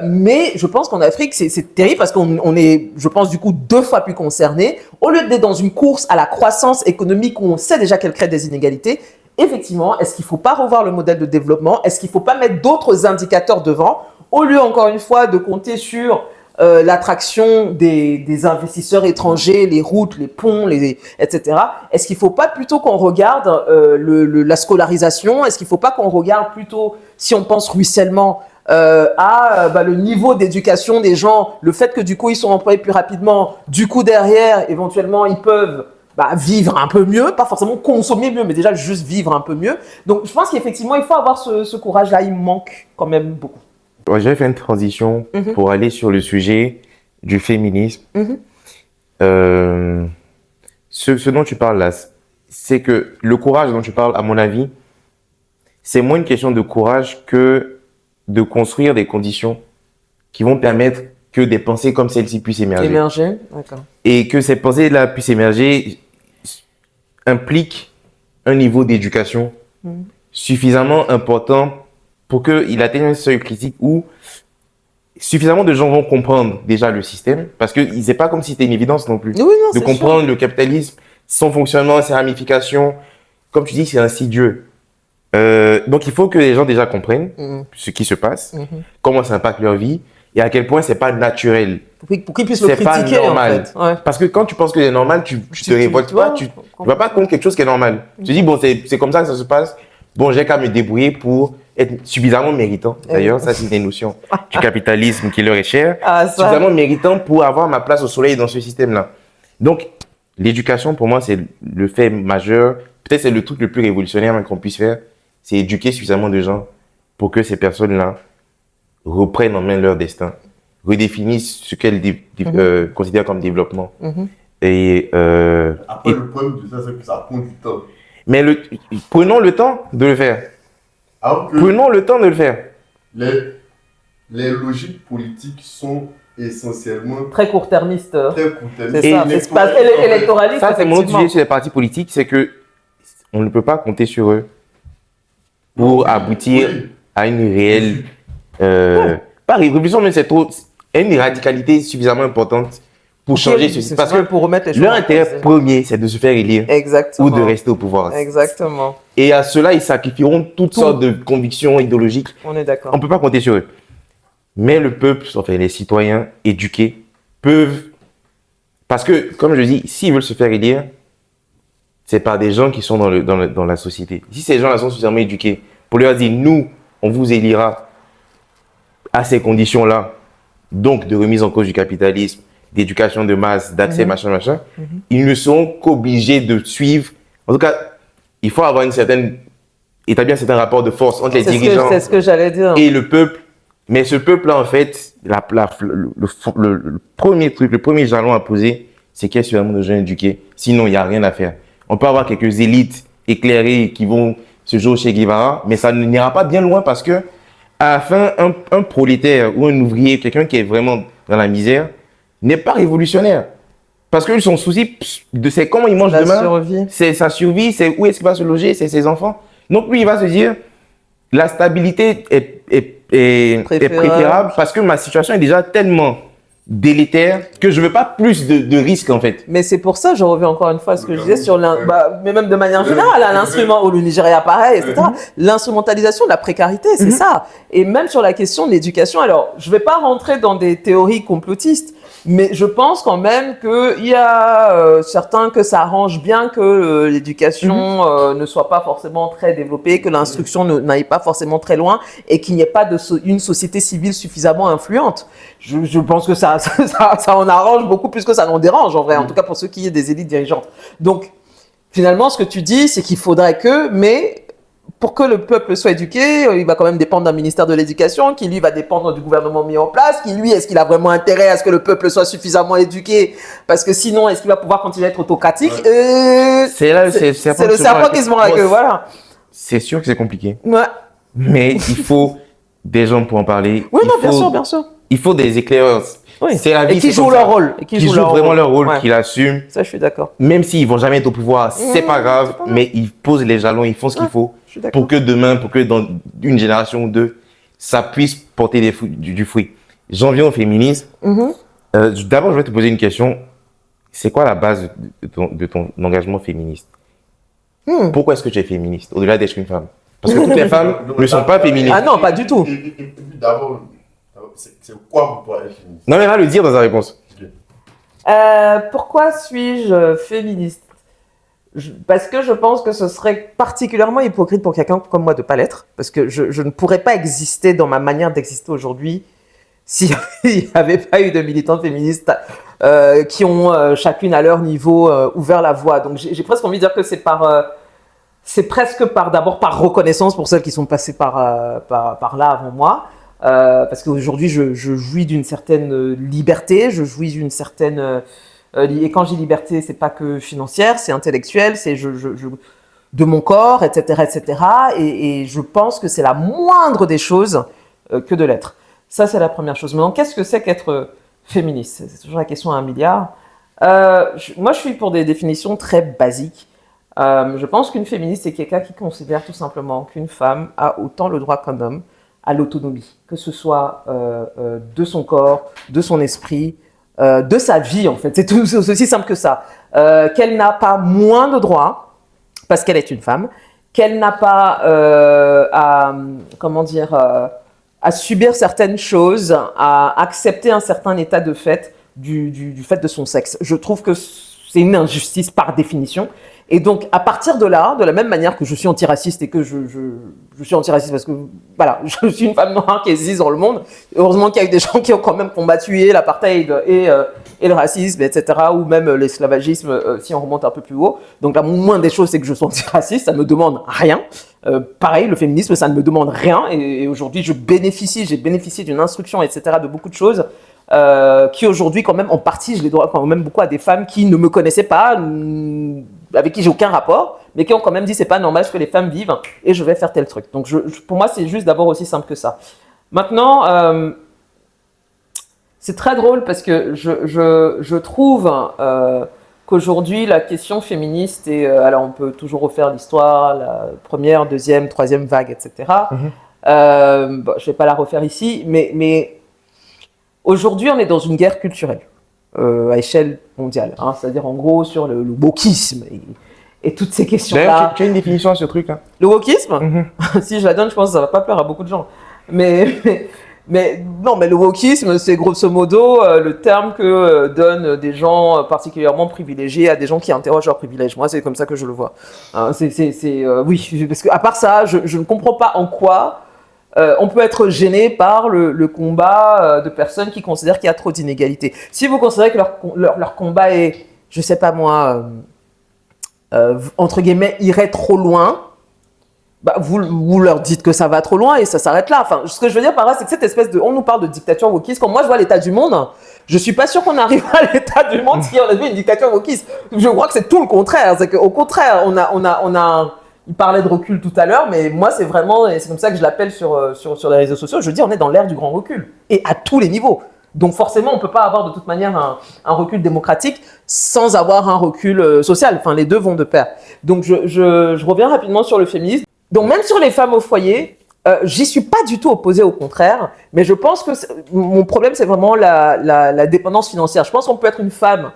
A: Mais je pense qu'en Afrique, c'est terrible parce qu'on est, je pense, du coup, 2 fois plus concernés. Au lieu d'être dans une course à la croissance économique où on sait déjà qu'elle crée des inégalités, effectivement, est-ce qu'il ne faut pas revoir le modèle de développement? Est-ce qu'il ne faut pas mettre d'autres indicateurs devant? Au lieu, encore une fois, de compter sur l'attraction des investisseurs étrangers, les routes, les ponts, etc. Est-ce qu'il ne faut pas plutôt qu'on regarde la scolarisation? Est-ce qu'il ne faut pas qu'on regarde plutôt, si on pense ruissellement, le niveau d'éducation des gens, le fait que du coup ils sont employés plus rapidement, du coup derrière, éventuellement, ils peuvent vivre un peu mieux, pas forcément consommer mieux, mais déjà juste vivre un peu mieux. Donc je pense qu'effectivement, il faut avoir ce courage-là, il manque quand même beaucoup.
B: J'ai fait une transition pour aller sur le sujet du féminisme. Ce dont tu parles là, c'est que le courage dont tu parles, à mon avis, c'est moins une question de courage que de construire des conditions qui vont permettre que des pensées comme celle-ci puissent émerger.
A: D'accord.
B: Et que ces pensées-là puissent émerger implique un niveau d'éducation suffisamment important pour qu'il atteigne un seuil critique où suffisamment de gens vont comprendre déjà le système, parce que c'est pas comme si c'était une évidence non plus.
A: Oui, non,
B: de comprendre le capitalisme, son fonctionnement, ses ramifications. Comme tu dis, c'est insidieux. Donc il faut que les gens déjà comprennent ce qui se passe, comment ça impacte leur vie, et à quel point c'est pas naturel.
A: Pour qu'ils puissent le critiquer,
B: c'est pas normal.
A: en fait. Ouais.
B: Parce que quand tu penses que c'est normal, tu te révoltes pas, tu vas pas contre quelque chose qui est normal. Tu te dis, bon, c'est comme ça que ça se passe. Bon, j'ai qu'à me débrouiller pour être suffisamment méritant. D'ailleurs, ça, c'est une notion du capitalisme qui leur est chère. Suffisamment méritant pour avoir ma place au soleil dans ce système-là. Donc, l'éducation, pour moi, c'est le fait majeur. Peut-être c'est le truc le plus révolutionnaire qu'on puisse faire. C'est éduquer suffisamment de gens pour que ces personnes-là reprennent en main leur destin, redéfinissent ce qu'elles considèrent comme développement. Et,
C: après, le problème de ça, c'est que ça prend du temps.
B: Mais prenons le temps de le faire. Prenons le temps de le faire.
C: Les logiques politiques sont essentiellement
A: très court-termistes.
C: C'est
A: ça, l'espace électoraliste.
B: Ça, c'est mon autre sujet sur les partis politiques, c'est que on ne peut pas compter sur eux pour aboutir à une réelle, pas révolution, mais c'est trop, une radicalité suffisamment importante pour changer ceci. Parce que
A: pour remettre les
B: leur intérêt premier, c'est de se faire élire.
A: Exactement.
B: Ou de rester au pouvoir.
A: Exactement.
B: Et à cela, ils sacrifieront toutes sortes de convictions idéologiques.
A: On est d'accord.
B: On ne peut pas compter sur eux. Mais le peuple, enfin les citoyens éduqués, peuvent... Parce que, comme je dis, s'ils veulent se faire élire, c'est par des gens qui sont dans la société. Si ces gens-là sont suffisamment éduqués, pour leur dire, nous, on vous élira à ces conditions-là, donc de remise en cause du capitalisme, d'éducation de masse, d'accès, machin, ils ne sont qu'obligés de suivre. En tout cas, il faut avoir établir un certain rapport de force entre les dirigeants
A: c'est ce que j'allais dire.
B: Et le peuple. Mais ce peuple-là, en fait, le premier truc, le premier jalon à poser, c'est qu'il y a suffisamment de gens éduqués. Sinon, il n'y a rien à faire. On peut avoir quelques élites éclairées qui vont se jouer au Che Guevara, mais ça n'ira pas bien loin parce que, à la fin, un prolétaire ou un ouvrier, quelqu'un qui est vraiment dans la misère, n'est pas révolutionnaire. Parce que son souci, c'est comment il mange demain. C'est sa survie, c'est où est-ce qu'il va se loger, c'est ses enfants. Donc lui, il va se dire, la stabilité est préférable parce que ma situation est déjà tellement délétère que je veux pas plus de risques en fait.
A: Mais c'est pour ça, je reviens encore une fois à ce que je disais sur mais même de manière générale, à l'instrument, au Nigeria pareil, etc. L'instrumentalisation de la précarité, c'est ça. Et même sur la question de l'éducation, alors je vais pas rentrer dans des théories complotistes, Mais je pense quand même qu'il y a certains que ça arrange bien que l'éducation ne soit pas forcément très développée, que l'instruction n'aille pas forcément très loin et qu'il n'y ait pas une société civile suffisamment influente. Je pense que ça en arrange beaucoup plus que ça n'en dérange en vrai, en tout cas pour ceux qui y des élites dirigeantes. Donc finalement, ce que tu dis, c'est qu'il faudrait mais pour que le peuple soit éduqué, il va quand même dépendre d'un ministère de l'Éducation, qui lui va dépendre du gouvernement mis en place, qui lui, est-ce qu'il a vraiment intérêt à ce que le peuple soit suffisamment éduqué? Parce que sinon, est-ce qu'il va pouvoir continuer à être autocratique?
B: C'est le
A: serpent qui se mord la queue, voilà.
B: C'est sûr que c'est compliqué.
A: Ouais.
B: Mais il faut des gens pour en parler.
A: Oui, non, bien sûr.
B: Il faut des éclaireurs.
A: Oui.
B: C'est la vie,
A: et qui jouent leur rôle.
B: Qui jouent vraiment leur rôle, qui l'assument.
A: Ça, je suis d'accord.
B: Même s'ils vont jamais être au pouvoir, c'est pas grave, mais ils posent les jalons, ils font ce qu'il faut pour que demain, pour que dans une génération ou deux, ça puisse porter du fruit. J'en viens au féminisme. D'abord, je vais te poser une question. C'est quoi la base de ton engagement féministe? Pourquoi est-ce que tu es féministe, au-delà d'être une femme? Parce que toutes les femmes ne sont pas féministes.
A: Ah non, pas du tout.
C: Et puis d'abord, c'est quoi pour toi être féministe?
B: Non, mais va le dire dans sa réponse.
A: Pourquoi suis-je féministe? Parce que je pense que ce serait particulièrement hypocrite pour quelqu'un comme moi de ne pas l'être. Parce que je ne pourrais pas exister dans ma manière d'exister aujourd'hui s'il n'y avait pas eu de militantes féministes qui ont chacune à leur niveau ouvert la voie. Donc j'ai presque envie de dire que c'est presque d'abord par reconnaissance pour celles qui sont passées par là avant moi. Parce qu'aujourd'hui, je jouis d'une certaine liberté, je jouis d'une certaine... et quand j'ai liberté, c'est pas que financière, c'est intellectuel, c'est de mon corps, etc., etc. Et je pense que c'est la moindre des choses que de l'être. Ça, c'est la première chose. Maintenant, qu'est-ce que c'est qu'être féministe? C'est toujours la question à 1 milliard. Moi, je suis pour des définitions très basiques. Je pense qu'une féministe, c'est quelqu'un qui considère tout simplement qu'une femme a autant le droit qu'un homme à l'autonomie, que ce soit de son corps, de son esprit, de sa vie en fait. C'est aussi simple que ça. Qu'elle n'a pas moins de droits parce qu'elle est une femme, qu'elle n'a pas à subir certaines choses, à accepter un certain état de fait du fait de son sexe. Je trouve que c'est une injustice par définition. Et donc, à partir de là, de la même manière que je suis antiraciste et que je suis antiraciste parce que, voilà, je suis une femme noire qui existe dans le monde. Heureusement qu'il y a eu des gens qui ont quand même combattu l'apartheid et le racisme, etc., ou même l'esclavagisme, si on remonte un peu plus haut. Donc, la moindre des choses, c'est que je sois antiraciste, ça ne me demande rien. Pareil, le féminisme, ça ne me demande rien. Et aujourd'hui, j'ai bénéficié d'une instruction, etc., de beaucoup de choses. Qui aujourd'hui, quand même, en partie, je les dois quand même beaucoup à des femmes qui ne me connaissaient pas, avec qui j'ai aucun rapport, mais qui ont quand même dit c'est pas normal ce que les femmes vivent et je vais faire tel truc. Donc pour moi, c'est juste d'abord aussi simple que ça. Maintenant, c'est très drôle parce que je trouve qu'aujourd'hui, la question féministe, alors on peut toujours refaire l'histoire, la première, deuxième, troisième vague, etc. Je ne vais pas la refaire ici, mais aujourd'hui, on est dans une guerre culturelle à échelle mondiale. Hein, c'est-à-dire, en gros, sur le wokisme et toutes ces questions-là.
B: D'ailleurs, tu as une définition à ce truc, hein?
A: Le wokisme? Si je la donne, je pense que ça ne va pas plaire à beaucoup de gens. Mais le wokisme, c'est grosso modo le terme que donnent des gens particulièrement privilégiés à des gens qui interrogent leurs privilèges. Moi, c'est comme ça que je le vois. Hein, oui, parce qu'à part ça, je ne comprends pas en quoi on peut être gêné par le combat de personnes qui considèrent qu'il y a trop d'inégalités. Si vous considérez que leur combat est, je sais pas moi, entre guillemets, irait trop loin, bah vous leur dites que ça va trop loin et ça s'arrête là. Enfin, ce que je veux dire par là, c'est que cette espèce on nous parle de dictature wokiste. Quand moi je vois l'état du monde, je suis pas sûr qu'on arrive à l'état du monde si on a vu une dictature wokiste. Je crois que c'est tout le contraire. C'est qu'au contraire, on a il parlait de recul tout à l'heure, mais moi, c'est vraiment, et c'est comme ça que je l'appelle sur les réseaux sociaux, je dis, on est dans l'ère du grand recul, et à tous les niveaux. Donc forcément, on ne peut pas avoir de toute manière un recul démocratique sans avoir un recul social. Enfin, les deux vont de pair. Donc je reviens rapidement sur le féminisme. Donc même sur les femmes au foyer, j'y suis pas du tout opposée, au contraire, mais je pense que mon problème, c'est vraiment la dépendance financière. Je pense qu'on peut être une femme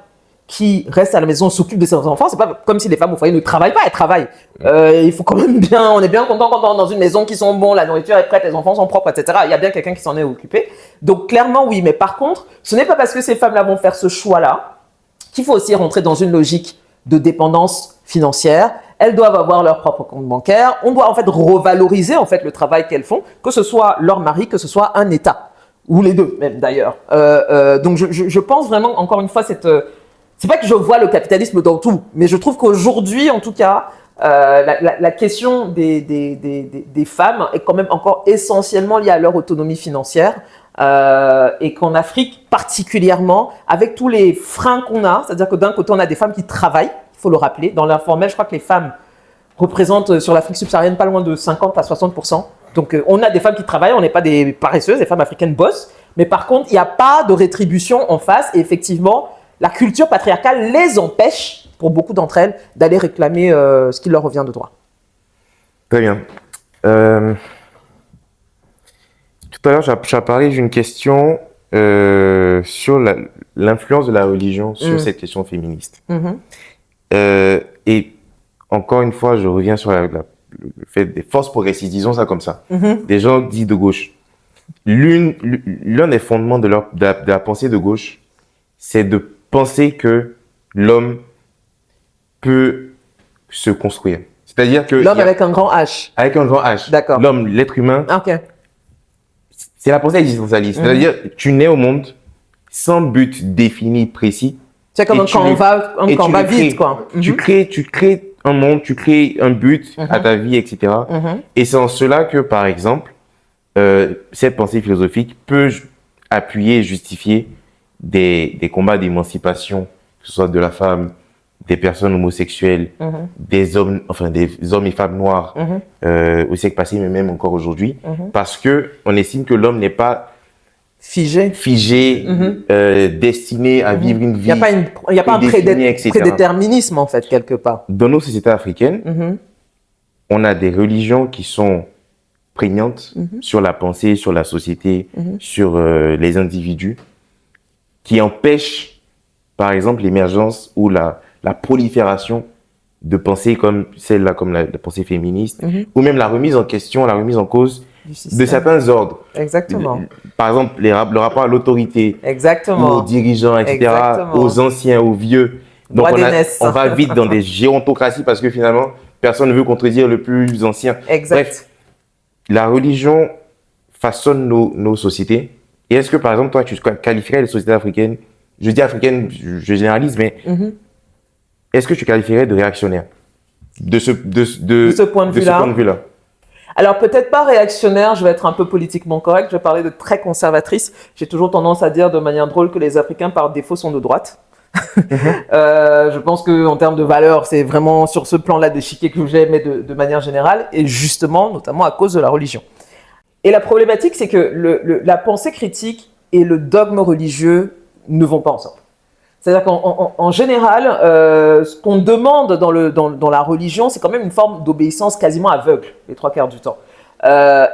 A: qui reste à la maison, s'occupe de ses enfants. C'est pas comme si les femmes au foyer ne travaillent pas, elles travaillent. Il faut quand même bien, on est bien content quand on est dans une maison qui sont bons, la nourriture est prête, les enfants sont propres, etc. Il y a bien quelqu'un qui s'en est occupé. Donc clairement oui, mais par contre, ce n'est pas parce que ces femmes-là vont faire ce choix-là qu'il faut aussi rentrer dans une logique de dépendance financière. Elles doivent avoir leur propre compte bancaire. On doit en fait revaloriser en fait le travail qu'elles font, que ce soit leur mari, que ce soit un État, ou les deux même d'ailleurs. Donc je pense vraiment, encore une fois, c'est pas que je vois le capitalisme dans tout, mais je trouve qu'aujourd'hui, en tout cas, la question des femmes est quand même encore essentiellement liée à leur autonomie financière. Et qu'en Afrique particulièrement, avec tous les freins qu'on a, c'est-à-dire que d'un côté, on a des femmes qui travaillent, il faut le rappeler. Dans l'informel, je crois que les femmes représentent sur l'Afrique subsaharienne pas loin de 50 à 60%. Donc, on a des femmes qui travaillent, on n'est pas des paresseuses, les femmes africaines bossent. Mais par contre, il n'y a pas de rétribution en face. Et effectivement, la culture patriarcale les empêche, pour beaucoup d'entre elles, d'aller réclamer ce qui leur revient de droit.
B: Très bien. Tout à l'heure, tu as parlé d'une question sur l'influence de la religion sur cette question féministe. Et encore une fois, je reviens sur le fait des forces progressistes, disons ça comme ça. Des gens dits de gauche. L'un des fondements de la pensée de gauche, c'est de penser que l'homme peut se construire. C'est-à-dire que...
A: L'homme avec un grand H.
B: Avec un grand H.
A: D'accord.
B: L'homme, l'être humain.
A: Ok.
B: C'est la pensée existentialiste. C'est-à-dire, tu nais au monde sans but défini, précis.
A: C'est comme quand on va vite, quoi.
B: Tu crées un monde, tu crées un but à ta vie, etc. Et c'est en cela que, par exemple, cette pensée philosophique peut appuyer et justifier des combats d'émancipation, que ce soit de la femme, des personnes homosexuelles, des hommes et femmes noirs au siècle passé, mais même encore aujourd'hui, parce que on estime que l'homme n'est pas figé, destiné à vivre une vie.
A: Il n'y a pas un prédéterminisme, en fait, quelque part.
B: Dans nos sociétés africaines, on a des religions qui sont prégnantes sur la pensée, sur la société, sur les individus, qui empêchent, par exemple, l'émergence ou la prolifération de pensées comme celle-là, comme la pensée féministe, ou même la remise en question, la remise en cause de certains ordres.
A: Exactement.
B: Par exemple, le rapport à l'autorité, aux dirigeants, etc., aux anciens, aux vieux. Donc, on va vite dans des gérontocraties parce que finalement, personne ne veut contredire le plus ancien.
A: Exact.
B: Bref, la religion façonne nos sociétés. Et est-ce que, par exemple, toi, tu qualifierais les sociétés africaines, je dis africaines, je généralise, mais est-ce que tu qualifierais de réactionnaire de ce point de vue-là?
A: Alors, peut-être pas réactionnaire, je vais être un peu politiquement correct, je vais parler de très conservatrice. J'ai toujours tendance à dire de manière drôle que les Africains, par défaut, sont de droite. Je pense qu'en termes de valeurs, c'est vraiment sur ce plan-là d'échiquier que j'ai, mais de manière générale, et justement, notamment à cause de la religion. Et la problématique, c'est que la pensée critique et le dogme religieux ne vont pas ensemble. C'est-à-dire qu'en général, ce qu'on demande dans la religion, c'est quand même une forme d'obéissance quasiment aveugle, les 3/4 du temps.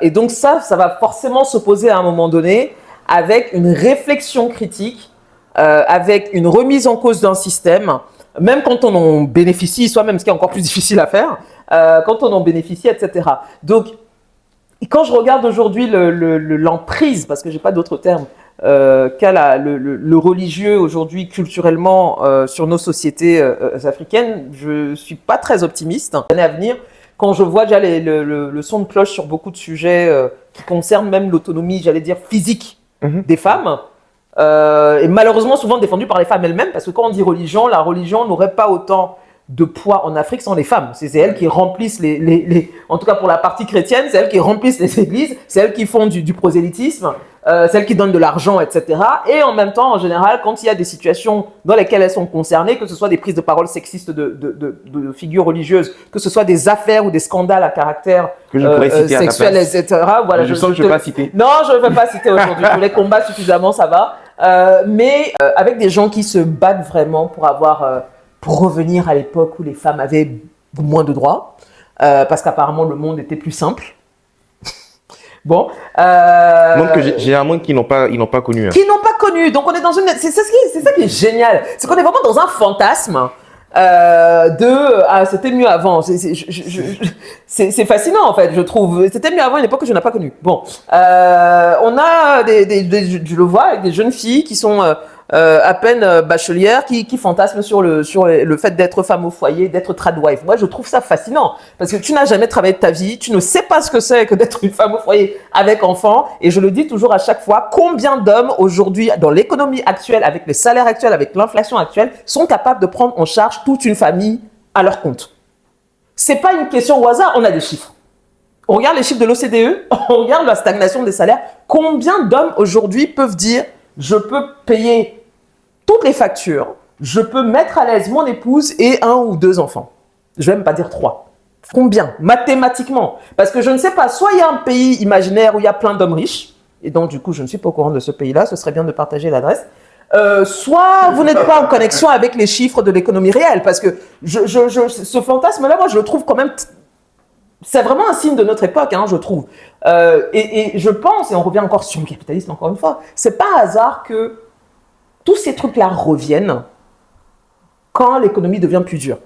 A: Et donc ça va forcément s'opposer à un moment donné avec une réflexion critique, avec une remise en cause d'un système, même quand on en bénéficie, soit même ce qui est encore plus difficile à faire, quand on en bénéficie, etc. Donc, quand je regarde aujourd'hui l'emprise, parce que je n'ai pas d'autre terme, qu'a le religieux aujourd'hui culturellement sur nos sociétés africaines, je ne suis pas très optimiste. L'année à venir, quand je vois déjà le son de cloche sur beaucoup de sujets qui concernent même l'autonomie, j'allais dire physique des femmes, et malheureusement souvent défendue par les femmes elles-mêmes, parce que quand on dit religion, la religion n'aurait pas autant de poids en Afrique sans les femmes. C'est elles qui remplissent en tout cas pour la partie chrétienne, c'est elles qui remplissent les églises, c'est elles qui font du prosélytisme, c'est elles qui donnent de l'argent, etc. Et en même temps, en général, quand il y a des situations dans lesquelles elles sont concernées, que ce soit des prises de parole sexistes de figures religieuses, que ce soit des affaires ou des scandales à caractère sexuel, etc. Voilà,
B: je sens que je ne vais pas citer.
A: Non, je ne vais pas citer aujourd'hui. Je les combats suffisamment, ça va. Mais avec des gens qui se battent vraiment pour revenir à l'époque où les femmes avaient moins de droits, parce qu'apparemment le monde était plus simple. Bon.
B: Donc, généralement, ils n'ont pas connu. Hein.
A: Qui n'ont pas connu. Donc, on est dans une... C'est ça qui est génial. C'est qu'on est vraiment dans un fantasme c'était mieux avant. C'est fascinant, en fait, je trouve. C'était mieux avant, une époque que je n'ai pas connue. Bon. On a je le vois, avec des jeunes filles qui sont à peine bachelières, qui fantasment sur le fait d'être femme au foyer, d'être tradwife. Moi, je trouve ça fascinant. Parce que tu n'as jamais travaillé de ta vie, tu ne sais pas ce que c'est que d'être une femme au foyer avec enfant. Et je le dis toujours à chaque fois, combien d'hommes aujourd'hui, dans l'économie actuelle, avec les salaires actuels, avec l'inflation actuelle, sont capables de prendre en charge toute une famille à leur compte. C'est pas une question au hasard, on a des chiffres. On regarde les chiffres de l'OCDE, on regarde la stagnation des salaires. Combien d'hommes aujourd'hui peuvent dire, je peux payer toutes les factures, je peux mettre à l'aise mon épouse et 1 ou 2 enfants. Je vais même pas dire 3. Combien? Mathématiquement. Parce que je ne sais pas, soit il y a un pays imaginaire où il y a plein d'hommes riches, et donc du coup je ne suis pas au courant de ce pays-là, ce serait bien de partager l'adresse, soit vous n'êtes pas en connexion avec les chiffres de l'économie réelle, parce que ce fantasme-là, moi je le trouve quand même... C'est vraiment un signe de notre époque, hein, je trouve. Et je pense, et on revient encore sur le capitalisme encore une fois, c'est pas hasard que tous ces trucs-là reviennent quand l'économie devient plus dure.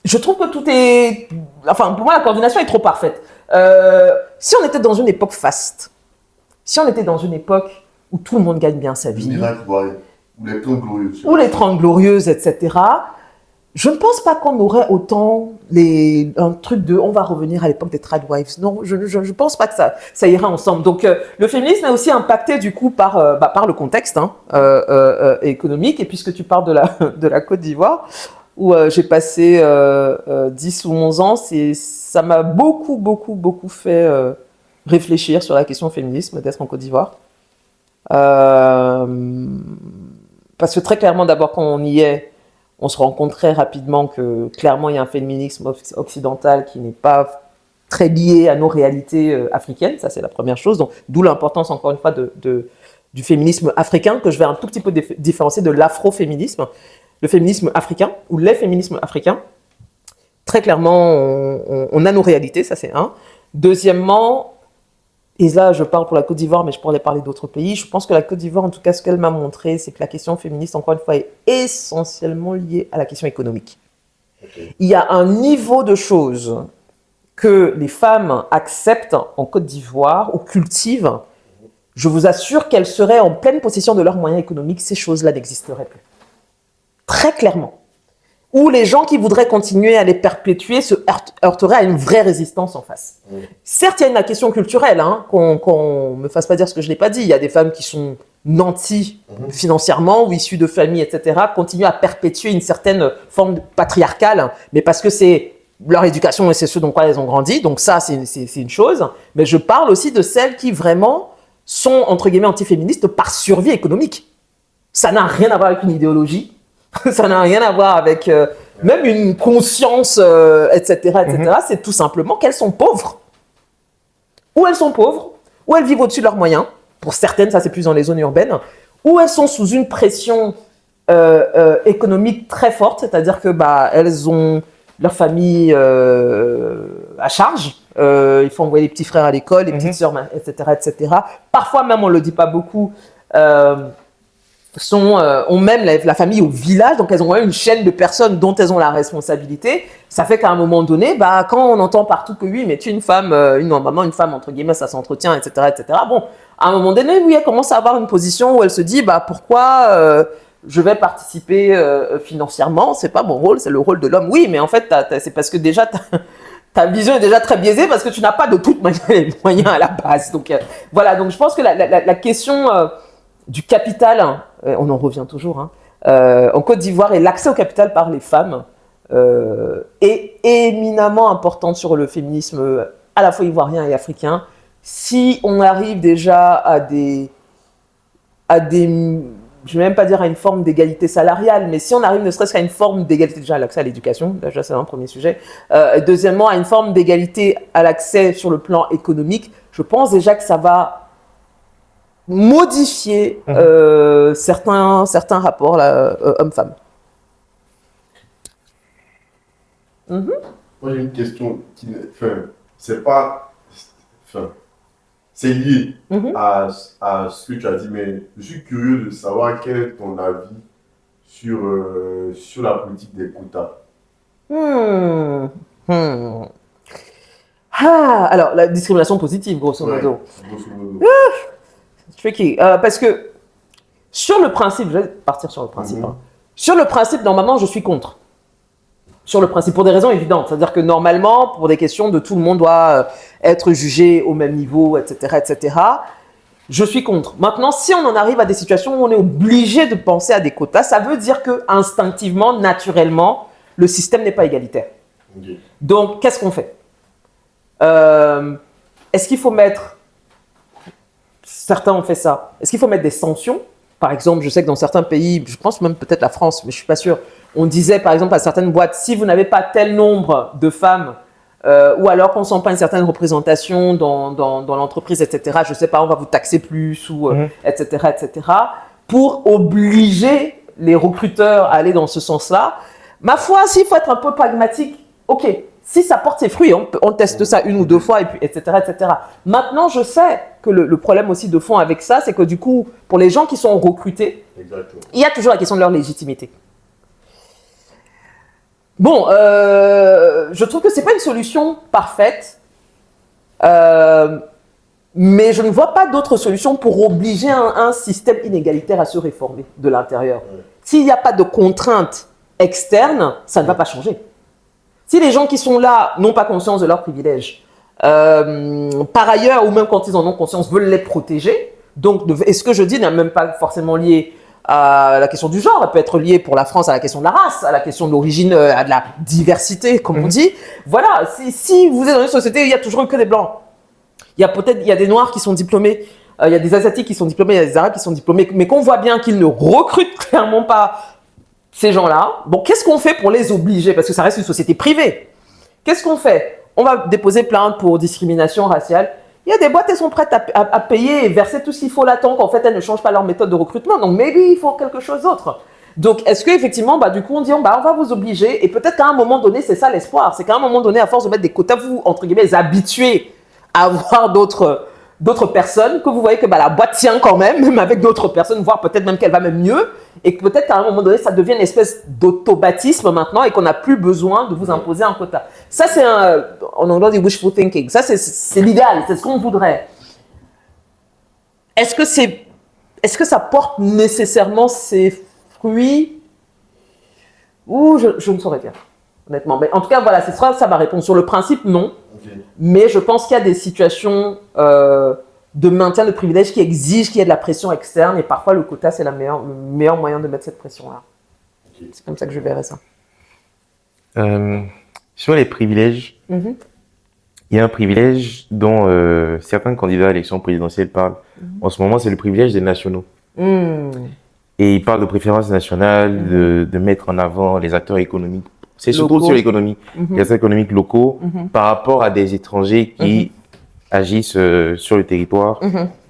A: Je trouve que tout est... Enfin, pour moi, la coordination est trop parfaite. Si on était dans une époque faste, si on était dans une époque où tout le monde gagne bien sa vie,
C: ou les 30 glorieuses,
A: ou les 30 glorieuses, etc., je ne pense pas qu'on aurait autant un truc de on va revenir à l'époque des tradwives. Non, je ne pense pas que ça irait ensemble. Donc, le féminisme est aussi impacté du coup par le contexte économique. Et puisque tu parles de la Côte d'Ivoire, où j'ai passé 10 ou 11 ans, ça m'a beaucoup fait réfléchir sur la question féminisme d'être en Côte d'Ivoire. Parce que très clairement, d'abord, quand on y est, on se rend compte très rapidement que clairement il y a un féminisme occidental qui n'est pas très lié à nos réalités africaines, ça c'est la première chose, donc d'où l'importance encore une fois du féminisme africain, que je vais un tout petit peu différencier de l'afroféminisme, le féminisme africain ou les féminismes africains. Très clairement, on a nos réalités, ça c'est un. Deuxièmement, et là je parle pour la Côte d'Ivoire, mais je pourrais parler d'autres pays, je pense que la Côte d'Ivoire, en tout cas ce qu'elle m'a montré, c'est que la question féministe, encore une fois, est essentiellement liée à la question économique. Okay. Il y a un niveau de choses que les femmes acceptent en Côte d'Ivoire ou cultivent, je vous assure qu'elles seraient en pleine possession de leurs moyens économiques, ces choses-là n'existeraient plus. Très clairement. Où les gens qui voudraient continuer à les perpétuer se heurteraient à une vraie résistance en face. Mmh. Certes, il y a une question culturelle, hein, qu'on ne me fasse pas dire ce que je n'ai pas dit. Il y a des femmes qui sont nanties financièrement ou issues de familles, etc., continuent à perpétuer une certaine forme patriarcale, mais parce que c'est leur éducation et c'est ce dont quoi elles ont grandi. Donc ça, c'est une chose. Mais je parle aussi de celles qui vraiment sont, entre guillemets, antiféministes par survie économique. Ça n'a rien à voir avec une idéologie. Ça n'a rien à voir avec même une conscience, etc. C'est tout simplement qu'elles sont pauvres. Ou elles sont pauvres, ou elles vivent au-dessus de leurs moyens. Pour certaines, ça c'est plus dans les zones urbaines. Ou elles sont sous une pression économique très forte, c'est-à-dire que elles ont leur famille à charge. Il faut envoyer les petits frères à l'école, les petites sœurs, etc. Parfois même, on ne le dit pas beaucoup, ont même la famille au village, donc elles ont une chaîne de personnes dont elles ont la responsabilité. Ça fait qu'à un moment donné, quand on entend partout que oui, mais tu es une femme, une femme entre guillemets, ça s'entretient, etc. Bon, à un moment donné, oui, elle commence à avoir une position où elle se dit, pourquoi je vais participer financièrement, c'est pas mon rôle, c'est le rôle de l'homme. Oui, mais en fait, c'est parce que déjà, ta vision est déjà très biaisée parce que tu n'as pas de toute manière les moyens à la base. Donc voilà, donc je pense que la question du capital, on en revient toujours, en Côte d'Ivoire, et l'accès au capital par les femmes est éminemment importante sur le féminisme à la fois ivoirien et africain. Si on arrive déjà à des je ne vais même pas dire à une forme d'égalité salariale, mais si on arrive ne serait-ce qu'à une forme d'égalité, déjà à l'accès à l'éducation, déjà c'est un premier sujet, deuxièmement à une forme d'égalité à l'accès sur le plan économique, je pense déjà que ça va modifier certains rapports hommes-femmes.
C: Moi j'ai une question qui c'est pas... c'est lié
A: Mhm.
C: à ce que tu as dit, mais je suis curieux de savoir quel est ton avis sur la politique des quotas.
A: Hmm. Hmm. Ah, alors, la discrimination positive, grosso
C: Ouais,
A: modo.
C: grosso modo.
A: Tricky. Parce que sur le principe, je vais partir sur le principe.
C: Mhm.
A: Hein. Sur le principe, normalement, je suis contre. Sur le principe, pour des raisons évidentes. C'est-à-dire que normalement, pour des questions de tout le monde doit être jugé au même niveau, etc., etc., je suis contre. Maintenant, si on en arrive à des situations où on est obligé de penser à des quotas, ça veut dire que instinctivement, naturellement, le système n'est pas égalitaire.
C: Ok.
A: Donc, qu'est-ce qu'on fait? Est-ce qu'il faut mettre... Certains ont fait ça. Est-ce qu'il faut mettre des sanctions? Par exemple, je sais que dans certains pays, je pense même peut-être la France, mais je ne suis pas sûr, on disait par exemple à certaines boîtes, si vous n'avez pas tel nombre de femmes, ou alors qu'on ne sent pas une certaine représentation dans l'entreprise, etc., je ne sais pas, on va vous taxer plus, ou, etc., etc., pour obliger les recruteurs à aller dans ce sens-là. Ma foi, s'il faut être un peu pragmatique, ok, si ça porte ses fruits, on teste ça une ou deux fois, et puis, etc., etc. Maintenant, je sais que le problème aussi de fond avec ça, c'est que du coup, pour les gens qui sont recrutés,
C: Exactement.
A: il y a toujours la question de leur légitimité. Bon, je trouve que ce n'est pas une solution parfaite, mais je ne vois pas d'autre solution pour obliger un système inégalitaire à se réformer de l'intérieur.
C: Ouais.
A: S'il n'y a pas de contraintes externes, ça ne va pas changer. Si les gens qui sont là n'ont pas conscience de leurs privilèges, par ailleurs, ou même quand ils en ont conscience, veulent les protéger, donc, et ce que je dis n'est même pas forcément lié à la question du genre, elle peut être liée pour la France à la question de la race, à la question de l'origine, à de la diversité, comme on dit. Voilà, si vous êtes dans une société où il n'y a toujours que des blancs, il y a des noirs qui sont diplômés, il y a des asiatiques qui sont diplômés, il y a des arabes qui sont diplômés, mais qu'on voit bien qu'ils ne recrutent clairement pas ces gens-là. Bon, qu'est-ce qu'on fait pour les obliger? Parce que ça reste une société privée. Qu'est-ce qu'on fait? On va déposer plainte pour discrimination raciale. Il y a des boîtes, elles sont prêtes à payer et verser tout ce qu'il faut là tant qu'en fait, elles ne changent pas leur méthode de recrutement. Donc, maybe il faut quelque chose d'autre. Donc, est-ce qu'effectivement, du coup, on dit, on va vous obliger, et peut-être qu'à un moment donné, c'est ça l'espoir, c'est qu'à un moment donné, à force de mettre des quotas, vous, entre guillemets, les habituez à avoir d'autres personnes, que vous voyez que la boîte tient quand même avec d'autres personnes, voire peut-être même qu'elle va même mieux, et que peut-être qu'à un moment donné, ça devient une espèce d'automatisme maintenant et qu'on n'a plus besoin de vous imposer un quota. Ça, c'est en anglais, on dit wishful thinking. Ça, c'est l'idéal, c'est ce qu'on voudrait. Est-ce que ça porte nécessairement ses fruits? Ou je ne saurais dire, honnêtement. Mais en tout cas, voilà, c'est ça ma réponse. Sur le principe, non.
C: Okay.
A: Mais je pense qu'il y a des situations de maintien de privilèges qui exigent qu'il y ait de la pression externe. Et parfois, le quota, c'est le meilleur moyen de mettre cette pression-là. Okay. C'est comme ça que je verrais ça.
B: Sur les privilèges, il y a un privilège dont certains candidats à l'élection présidentielle parlent. En ce moment, c'est le privilège des nationaux. Et ils parlent de préférence nationale, de mettre en avant les acteurs économiques. C'est surtout sur l'économie, les acteurs économiques locaux, par rapport à des étrangers qui agissent sur le territoire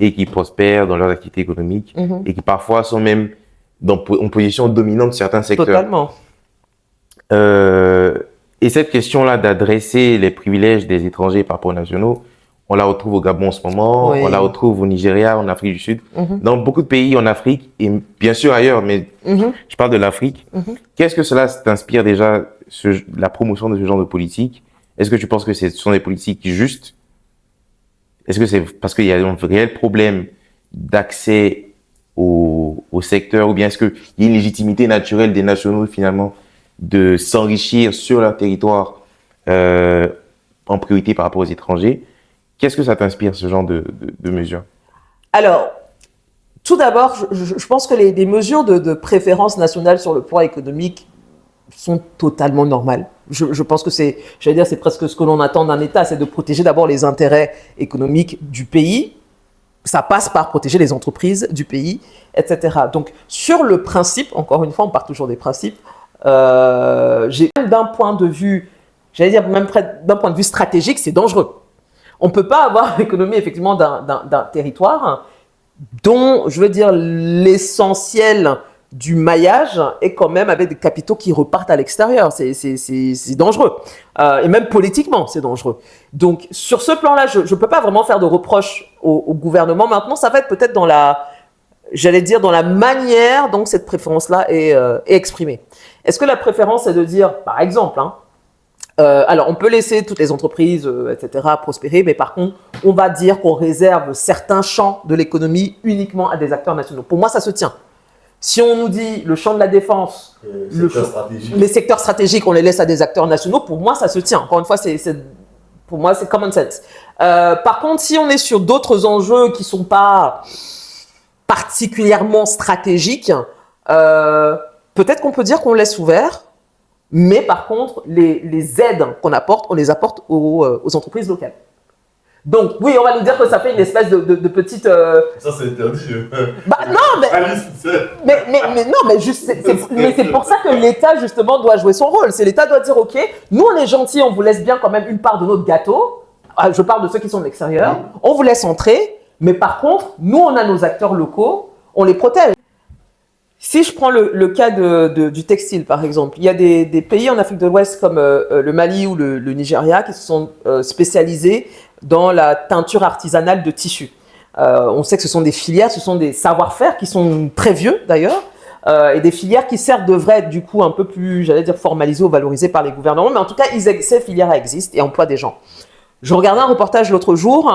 B: et qui prospèrent dans leurs activités économiques et qui parfois sont même en position dominante de certains secteurs.
A: Totalement.
B: Et cette question-là d'adresser les privilèges des étrangers par rapport aux nationaux, on la retrouve au Gabon en ce moment, on la retrouve au Nigeria, en Afrique du Sud, dans beaucoup de pays en Afrique et bien sûr ailleurs, mais je parle de l'Afrique. Qu'est-ce que cela t'inspire déjà, la promotion de ce genre de politique? Est-ce que tu penses que ce sont des politiques justes? Est-ce que c'est parce qu'il y a un réel problème d'accès au secteur, ou bien est-ce qu'il y a une légitimité naturelle des nationaux finalement de s'enrichir sur leur territoire en priorité par rapport aux étrangers? Qu'est-ce que ça t'inspire, ce genre de mesures? Alors,
A: tout d'abord, je pense que les mesures de préférence nationale sur le plan économique sont totalement normales. Je pense que c'est presque ce que l'on attend d'un État, c'est de protéger d'abord les intérêts économiques du pays. Ça passe par protéger les entreprises du pays, etc. Donc, sur le principe, encore une fois, on part toujours des principes, d'un point de vue, même d'un point de vue stratégique, c'est dangereux. On ne peut pas avoir l'économie effectivement d'un territoire dont, l'essentiel du maillage et quand même avec des capitaux qui repartent à l'extérieur. C'est dangereux. Et même politiquement, c'est dangereux. Donc, sur ce plan-là, je ne peux pas vraiment faire de reproches au gouvernement. Maintenant, ça va être peut-être dans la manière dont cette préférence-là est exprimée. Est-ce que la préférence est de dire, par exemple, alors on peut laisser toutes les entreprises, etc., prospérer, mais par contre, on va dire qu'on réserve certains champs de l'économie uniquement à des acteurs nationaux. Pour moi, ça se tient. Si on nous dit le champ de la défense, les secteurs stratégiques, on les laisse à des acteurs nationaux, pour moi, ça se tient. Encore une fois, pour moi, c'est common sense. Par contre, si on est sur d'autres enjeux qui ne sont pas particulièrement stratégiques, peut-être qu'on peut dire qu'on laisse ouvert, mais par contre, les aides qu'on apporte, on les apporte aux entreprises locales. Donc, oui, on va nous dire que ça fait une espèce de petite...
C: Ça, c'est interdit.
A: Bah, non, mais c'est pour ça que l'État, justement, doit jouer son rôle. C'est l'État doit dire, OK, nous, on est gentils, on vous laisse bien quand même une part de notre gâteau. Je parle de ceux qui sont de l'extérieur. On vous laisse entrer, mais par contre, nous, on a nos acteurs locaux, on les protège. Si je prends le cas du textile, par exemple, il y a des pays en Afrique de l'Ouest comme le Mali ou le Nigeria qui se sont spécialisés dans la teinture artisanale de tissus. On sait que ce sont des filières, ce sont des savoir-faire qui sont très vieux d'ailleurs, et des filières qui certes devraient être du coup un peu plus, j'allais dire, formalisées ou valorisées par les gouvernements, mais en tout cas, ces filières existent et emploient des gens. Je regardais un reportage l'autre jour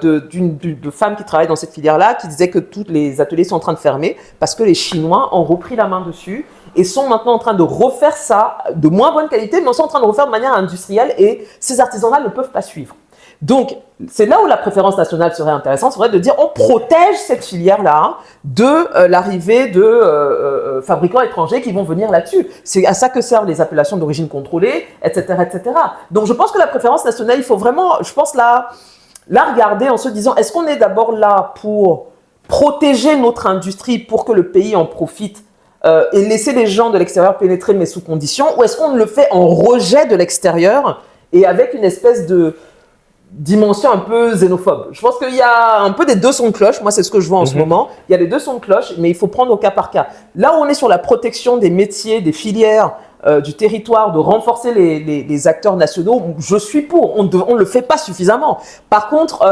A: de femmes qui travaillent dans cette filière-là, qui disait que tous les ateliers sont en train de fermer parce que les Chinois ont repris la main dessus et sont maintenant en train de refaire ça de moins bonne qualité, mais sont en train de refaire de manière industrielle et ces artisans-là ne peuvent pas suivre. Donc, c'est là où la préférence nationale serait intéressante, serait de dire on protège cette filière-là de l'arrivée de fabricants étrangers qui vont venir là-dessus. C'est à ça que servent les appellations d'origine contrôlée, etc., etc. Donc, je pense que la préférence nationale, il faut vraiment, je pense, la regarder en se disant est-ce qu'on est d'abord là pour protéger notre industrie pour que le pays en profite et laisser les gens de l'extérieur pénétrer, mais sous condition, ou est-ce qu'on le fait en rejet de l'extérieur et avec une espèce de dimension un peu xénophobe. Je pense qu'il y a un peu des deux sons de cloche. Moi, c'est ce que je vois en ce moment. Il y a les deux sons de cloche, mais il faut prendre au cas par cas. Là où on est sur la protection des métiers, des filières, du territoire, de renforcer les acteurs nationaux, je suis pour. On ne le fait pas suffisamment. Par contre,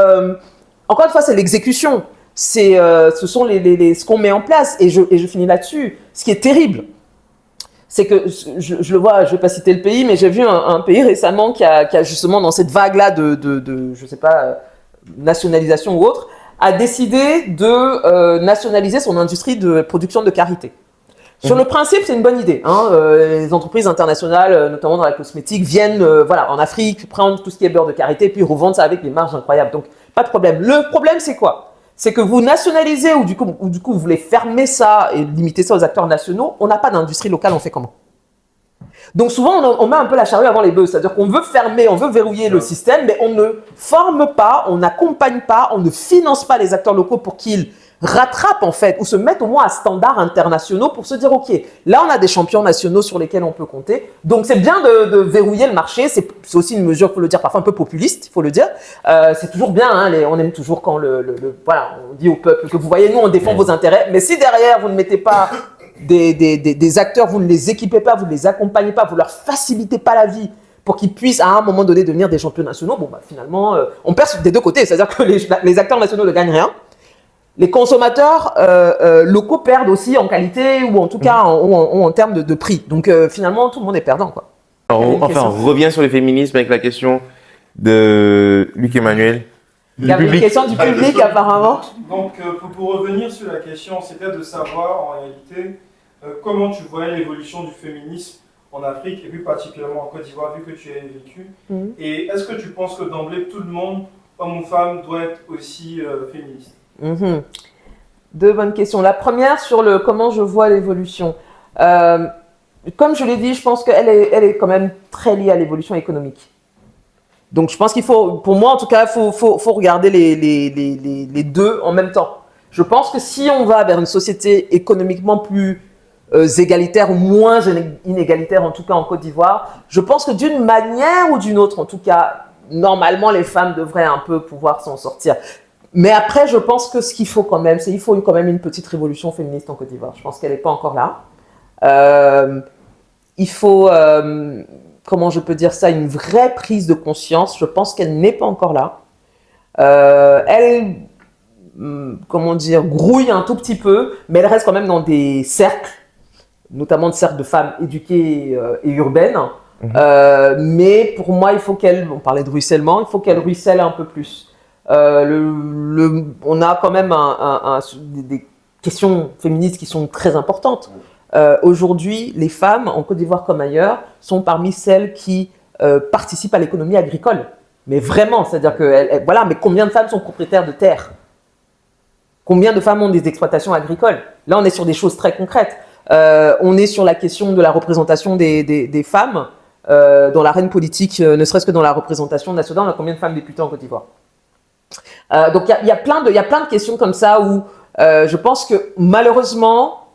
A: encore une fois, c'est l'exécution. Ce sont ce qu'on met en place. Et je finis là-dessus. Ce qui est terrible, c'est que je le vois, je ne vais pas citer le pays, mais j'ai vu un pays récemment qui a justement dans cette vague-là de je sais pas, nationalisation ou autre, a décidé de nationaliser son industrie de production de karité. Sur le principe, c'est une bonne idée. Les entreprises internationales, notamment dans la cosmétique, viennent en Afrique, prendre tout ce qui est beurre de karité, puis revendre ça avec des marges incroyables. Donc, pas de problème. Le problème, c'est quoi ? C'est que vous nationalisez ou du coup vous voulez fermer ça et limiter ça aux acteurs nationaux, on n'a pas d'industrie locale, on fait comment ? Donc souvent, on met un peu la charrue avant les bœufs, c'est-à-dire qu'on veut fermer, on veut verrouiller le système, mais on ne forme pas, on n'accompagne pas, on ne finance pas les acteurs locaux pour qu'ils rattrapent en fait, ou se mettent au moins à standards internationaux pour se dire, OK, là on a des champions nationaux sur lesquels on peut compter, donc c'est bien de verrouiller le marché, c'est aussi une mesure, il faut le dire, parfois un peu populiste, il faut le dire, c'est toujours bien, on aime toujours quand on dit au peuple que vous voyez, nous on défend vos intérêts, mais si derrière vous ne mettez pas des acteurs, vous ne les équipez pas, vous ne les accompagnez pas, vous ne leur facilitez pas la vie pour qu'ils puissent à un moment donné devenir des champions nationaux, finalement on perd des deux côtés, c'est-à-dire que les acteurs nationaux ne gagnent rien. Les consommateurs locaux perdent aussi en qualité ou en tout cas en termes de prix. Donc finalement, tout le monde est perdant, quoi.
B: On revient sur le féminisme avec la question de Luc Emmanuel.
A: Il y avait une question du public apparemment.
D: Donc pour revenir sur la question, c'était de savoir en réalité comment tu voyais l'évolution du féminisme en Afrique et plus particulièrement en Côte d'Ivoire vu que tu y as vécu. Et est-ce que tu penses que d'emblée tout le monde, homme ou femme, doit être aussi féministe?
A: Deux bonnes questions. La première sur comment je vois l'évolution. Comme je l'ai dit, je pense qu'elle est quand même très liée à l'évolution économique. Donc je pense qu'il faut, pour moi en tout cas, faut regarder les deux en même temps. Je pense que si on va vers une société économiquement plus égalitaire ou moins inégalitaire, en tout cas en Côte d'Ivoire, je pense que d'une manière ou d'une autre, en tout cas, normalement les femmes devraient un peu pouvoir s'en sortir. Mais après, je pense que ce qu'il faut quand même, c'est qu'il faut quand même une petite révolution féministe en Côte d'Ivoire. Je pense qu'elle n'est pas encore là. Il faut, comment je peux dire ça, une vraie prise de conscience. Je pense qu'elle n'est pas encore là. Elle, comment dire, grouille un tout petit peu, mais elle reste quand même dans des cercles, notamment des cercles de femmes éduquées et urbaines. Mais pour moi, il faut qu'elle, on parlait de ruissellement, il faut qu'elle ruisselle un peu plus. On a quand même des questions féministes qui sont très importantes. Aujourd'hui, les femmes, en Côte d'Ivoire comme ailleurs, sont parmi celles qui participent à l'économie agricole. Mais vraiment, c'est-à-dire que, voilà, mais combien de femmes sont propriétaires de terres? Combien de femmes ont des exploitations agricoles? Là, on est sur des choses très concrètes. On est sur la question de la représentation des femmes dans l'arène politique, ne serait-ce que dans la représentation nationale. On a combien de femmes députées en Côte d'Ivoire? Donc, il y a plein de questions comme ça où je pense que malheureusement,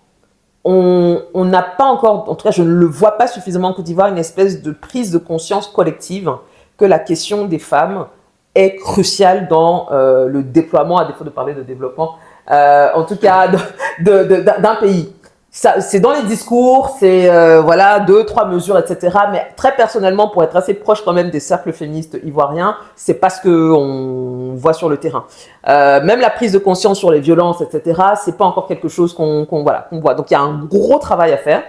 A: on n'a pas encore, en tout cas, je ne le vois pas suffisamment en Côte d'Ivoire, une espèce de prise de conscience collective que la question des femmes est cruciale dans le déploiement, à défaut de parler de développement, en tout cas d'un pays. C'est dans les discours, c'est voilà, 2-3 mesures, etc. Mais très personnellement, pour être assez proche quand même des cercles féministes ivoiriens, c'est pas ce qu'on voit sur le terrain. Même la prise de conscience sur les violences, etc. C'est pas encore quelque chose qu'on voit. Donc il y a un gros travail à faire.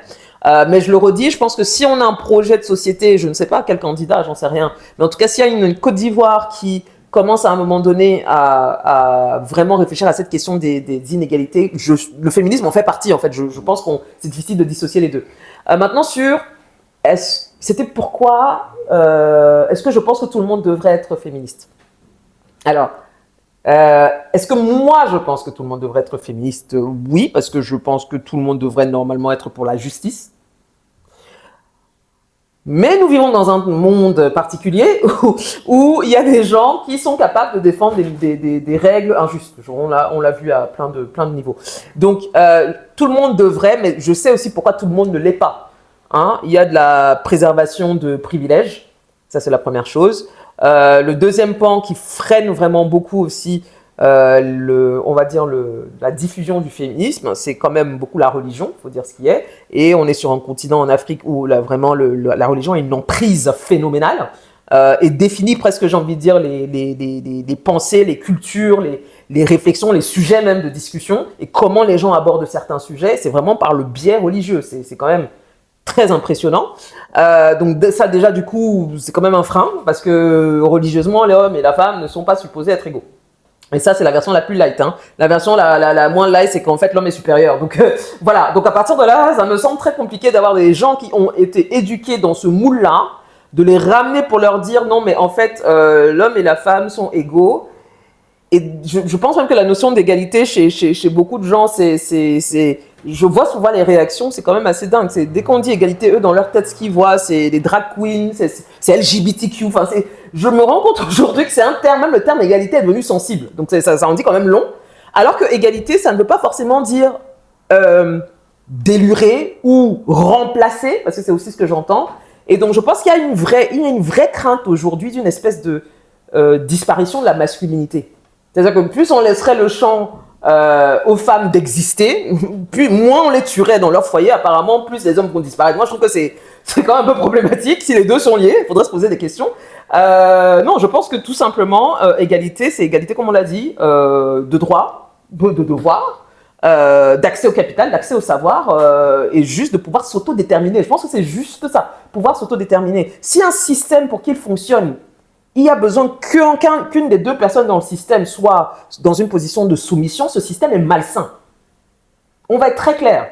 A: Mais je le redis, je pense que si on a un projet de société, je ne sais pas quel candidat, j'en sais rien, mais en tout cas, s'il y a une Côte d'Ivoire qui commence à un moment donné à vraiment réfléchir à cette question des inégalités, le féminisme en fait partie, en fait. Je pense que c'est difficile de dissocier les deux. Maintenant, c'était pourquoi est-ce que je pense que tout le monde devrait être féministe? Alors, est-ce que moi, je pense que tout le monde devrait être féministe? Oui, parce que je pense que tout le monde devrait normalement être pour la justice. Mais nous vivons dans un monde particulier où il y a des gens qui sont capables de défendre des règles injustes. On l'a vu à plein de niveaux. Donc, tout le monde devrait, mais je sais aussi pourquoi tout le monde ne l'est pas. Hein? Il y a de la préservation de privilèges. Ça, c'est la première chose. Le deuxième pan qui freine vraiment beaucoup aussi, on va dire la diffusion du féminisme, c'est quand même beaucoup la religion, il faut dire ce qui est. Et on est sur un continent en Afrique où vraiment la religion a une emprise phénoménale et définit presque, j'ai envie de dire, les pensées, les cultures, les réflexions, les sujets même de discussion et comment les gens abordent certains sujets. C'est vraiment par le biais religieux. C'est quand même très impressionnant. Donc ça déjà du coup c'est quand même un frein parce que religieusement l'homme et la femme ne sont pas supposés être égaux. Et ça c'est la version la plus light. Hein. La version la moins light c'est qu'en fait l'homme est supérieur. Donc voilà. Donc à partir de là ça me semble très compliqué d'avoir des gens qui ont été éduqués dans ce moule-là, de les ramener pour leur dire non mais en fait l'homme et la femme sont égaux. Et je pense même que la notion d'égalité chez beaucoup de gens je vois souvent les réactions, c'est quand même assez dingue. Dès qu'on dit égalité, eux, dans leur tête, ce qu'ils voient, c'est les drag queens, c'est LGBTQ. Enfin, je me rends compte aujourd'hui que c'est un terme, même le terme égalité est devenu sensible. Donc, ça en dit quand même long. Alors que égalité, ça ne veut pas forcément dire délurer ou remplacer, parce que c'est aussi ce que j'entends. Et donc, je pense qu'il y a une vraie crainte aujourd'hui d'une espèce de disparition de la masculinité. C'est-à-dire que plus on laisserait le champ aux femmes d'exister, puis moins on les tuerait dans leur foyer, apparemment, plus les hommes vont disparaître. Moi, je trouve que c'est quand même un peu problématique. Si les deux sont liés, il faudrait se poser des questions. Non, je pense que tout simplement, égalité, c'est égalité, comme on l'a dit, de droit, de devoir, d'accès au capital, d'accès au savoir, et juste de pouvoir s'autodéterminer. Je pense que c'est juste ça, pouvoir s'autodéterminer. Si un système, pour qu'il fonctionne, il y a besoin qu'une des deux personnes dans le système soit dans une position de soumission, ce système est malsain. On va être très clair.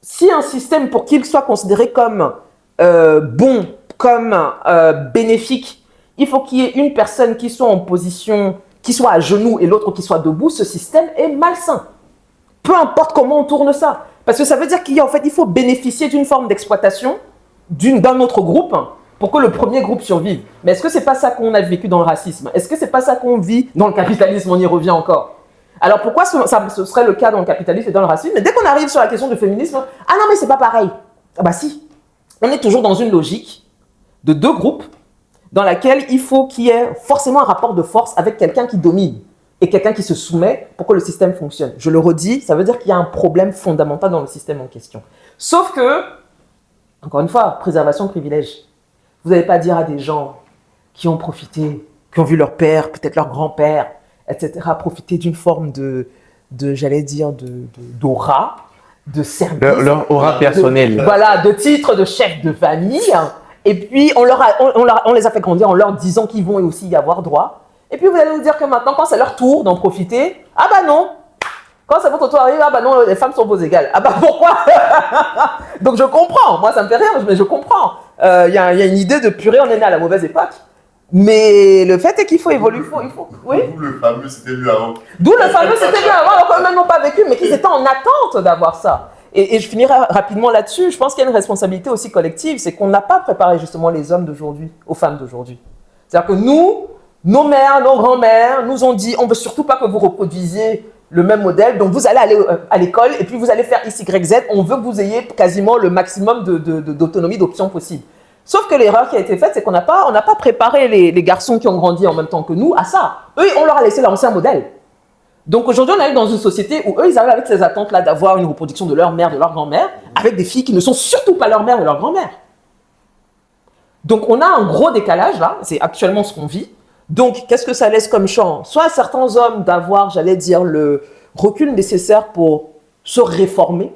A: Si un système, pour qu'il soit considéré comme bon, comme bénéfique, il faut qu'il y ait une personne qui soit en position, qui soit à genoux et l'autre qui soit debout, ce système est malsain. Peu importe comment on tourne ça. Parce que ça veut dire il faut bénéficier d'une forme d'exploitation d'un autre groupe pour que le premier groupe survive. Mais est-ce que c'est pas ça qu'on a vécu dans le racisme? Est-ce que c'est pas ça qu'on vit dans le capitalisme? On y revient encore. Alors pourquoi ce serait le cas dans le capitalisme et dans le racisme? Mais dès qu'on arrive sur la question du féminisme, ah non mais c'est pas pareil. Ah bah si. On est toujours dans une logique de deux groupes dans laquelle il faut qu'il y ait forcément un rapport de force avec quelqu'un qui domine. et quelqu'un qui se soumet pour que le système fonctionne. Je le redis, ça veut dire qu'il y a un problème fondamental dans le système en question. Sauf que, encore une fois, préservation de privilèges. Vous n'allez pas dire à des gens qui ont profité, qui ont vu leur père, peut-être leur grand-père, etc., profiter d'une forme j'allais dire, d'aura, de service.
B: Leur aura personnelle.
A: Voilà, de titre de chef de famille. Et puis, on les a fait grandir en leur disant qu'ils vont aussi y avoir droit. Et puis, vous allez nous dire que maintenant, quand c'est leur tour d'en profiter, ah bah non. Quand c'est votre tour arrive, ah bah non, les femmes sont vos égales. Ah bah pourquoi? Donc, je comprends. Moi, ça me fait rire, mais je comprends. Il y a une idée de purée, on est né à la mauvaise époque. Mais le fait est qu'il faut évoluer. Oui.
C: D'où le fameux c'était mieux avant.
A: D'où le fameux c'était mieux avant, alors quand même n'ont pas vécu, mais qu'ils étaient en attente d'avoir ça. Et je finirai rapidement là-dessus. Je pense qu'il y a une responsabilité aussi collective, c'est qu'on n'a pas préparé justement les hommes d'aujourd'hui aux femmes d'aujourd'hui. C'est-à-dire que nous, nos mères, nos grands-mères nous ont dit, on ne veut surtout pas que vous reproduisiez le même modèle, donc vous allez aller à l'école et puis vous allez faire X, Y, Z. On veut que vous ayez quasiment le maximum d'autonomie, d'options possibles. Sauf que l'erreur qui a été faite, c'est qu'on n'a pas préparé les garçons qui ont grandi en même temps que nous à ça. Eux, on leur a laissé l'ancien modèle. Donc aujourd'hui, on est dans une société où eux, ils arrivent avec ces attentes-là d'avoir une reproduction de leur mère, de leur grand-mère, avec des filles qui ne sont surtout pas leur mère et leur grand-mère. Donc on a un gros décalage là, c'est actuellement ce qu'on vit. Donc qu'est-ce que ça laisse comme champ? Soit à certains hommes d'avoir, j'allais dire, le recul nécessaire pour se réformer,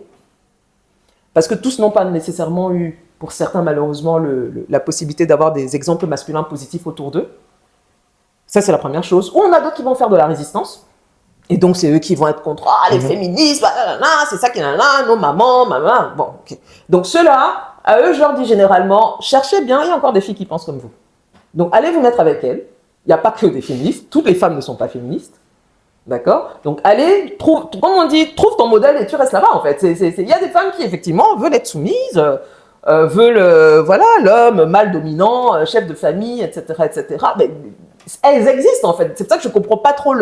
A: parce que tous n'ont pas nécessairement eu, pour certains malheureusement, la possibilité d'avoir des exemples masculins positifs autour d'eux. Ça, c'est la première chose. Ou on a d'autres qui vont faire de la résistance. Et donc, c'est eux qui vont être contre les féministes, c'est ça qui est là, nos mamans, maman. Bon, ok. Donc, ceux-là, à eux, je leur dis généralement, cherchez bien, il y a encore des filles qui pensent comme vous. Donc, allez vous mettre avec elles. Il n'y a pas que des féministes. Toutes les femmes ne sont pas féministes. D'accord? Donc, allez, comme on dit, trouve ton modèle et tu restes là-bas, en fait. Il y a des femmes qui, effectivement, veulent être soumises, veulent, voilà, l'homme mâle dominant, chef de famille, etc., etc. Mais elles existent, en fait. C'est pour ça que je ne comprends pas trop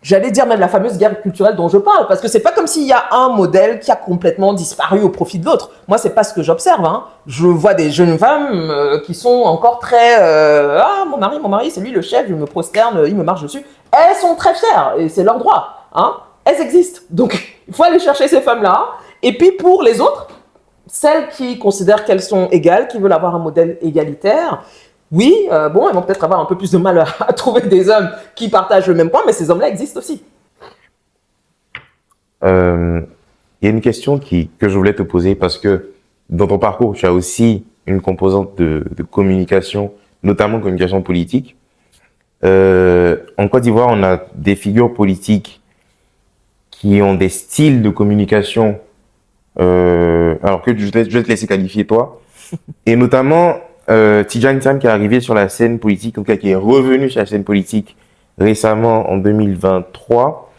A: j'allais dire même la fameuse guerre culturelle dont je parle, parce que c'est pas comme s'il y a un modèle qui a complètement disparu au profit de l'autre. Moi, c'est pas ce que j'observe. Hein. Je vois des jeunes femmes qui sont encore très mon mari, c'est lui le chef, je me prosterne, il me marche dessus. Elles sont très fières et c'est leur droit. Hein. Elles existent. Donc, il faut aller chercher ces femmes-là. Et puis pour les autres, celles qui considèrent qu'elles sont égales, qui veulent avoir un modèle égalitaire. Oui, elles vont peut-être avoir un peu plus de mal à trouver des hommes qui partagent le même point, mais ces hommes-là existent aussi.
B: Il y a une question que je voulais te poser parce que dans ton parcours, tu as aussi une composante de communication, notamment communication politique. En Côte d'Ivoire, on a des figures politiques qui ont des styles de communication, alors que je vais te laisser qualifier toi, et notamment Tidjane Thiam qui est arrivé sur la scène politique, en tout cas qui est revenu sur la scène politique récemment en 2023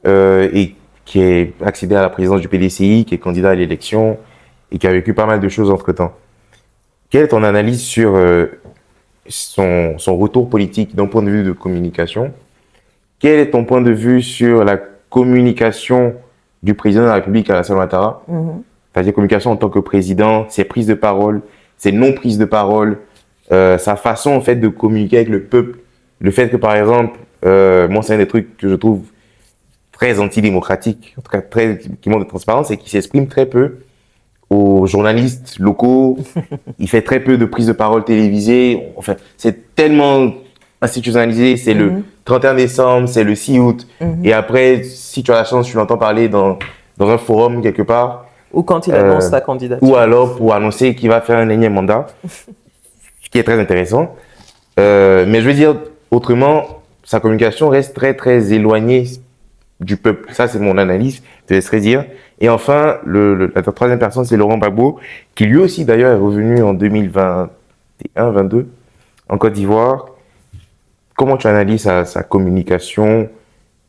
B: et qui est accédé à la présidence du PDCI, qui est candidat à l'élection et qui a vécu pas mal de choses entre-temps. Quelle est ton analyse sur son retour politique d'un point de vue de communication? Quel est ton point de vue sur la communication du président de la République Alassane Ouattara? C'est-à-dire communication en tant que président, ses prises de parole, ses non-prises de parole, sa façon en fait de communiquer avec le peuple. Le fait que par exemple, moi c'est un des trucs que je trouve très antidémocratique, en tout cas qui manque de transparence, c'est qu'il s'exprime très peu aux journalistes locaux. Il fait très peu de prises de parole télévisées. Enfin, c'est tellement institutionnalisé. C'est le 31 décembre, c'est le 6 août. Et après, si tu as la chance, tu l'entends parler dans un forum quelque part.
A: Ou quand il annonce sa candidature.
B: Ou alors pour annoncer qu'il va faire un énième mandat, ce qui est très intéressant. Mais je veux dire, autrement, sa communication reste très, très éloignée du peuple. Ça, c'est mon analyse, je te laisserai dire. Et enfin, la troisième personne, c'est Laurent Gbagbo, qui lui aussi, d'ailleurs, est revenu en 2021-22 en Côte d'Ivoire. Comment tu analyses sa communication?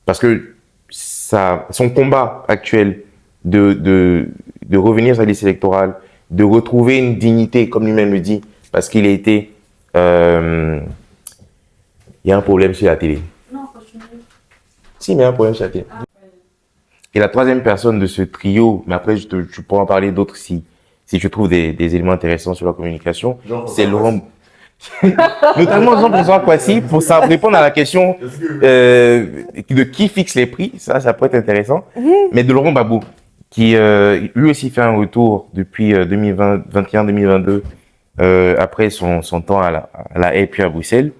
B: Parce que son combat actuel de revenir sur la liste électorale, de retrouver une dignité, comme lui-même le dit, parce qu'il a été... il y a un problème sur la télé.
E: Non, continue.
B: Si, mais il y a un problème sur la télé. Et la troisième personne de ce trio, mais après, tu pourras en parler d'autres si tu trouves des éléments intéressants sur la communication, c'est Laurent... notamment Jean-François Kouassi, pour ça répondre à la question
C: Est-ce que
B: de qui fixe les prix, ça peut être intéressant, mais de Laurent Gbagbo, qui lui aussi fait un retour depuis 2021-2022, après son temps à la haie puis à Bruxelles.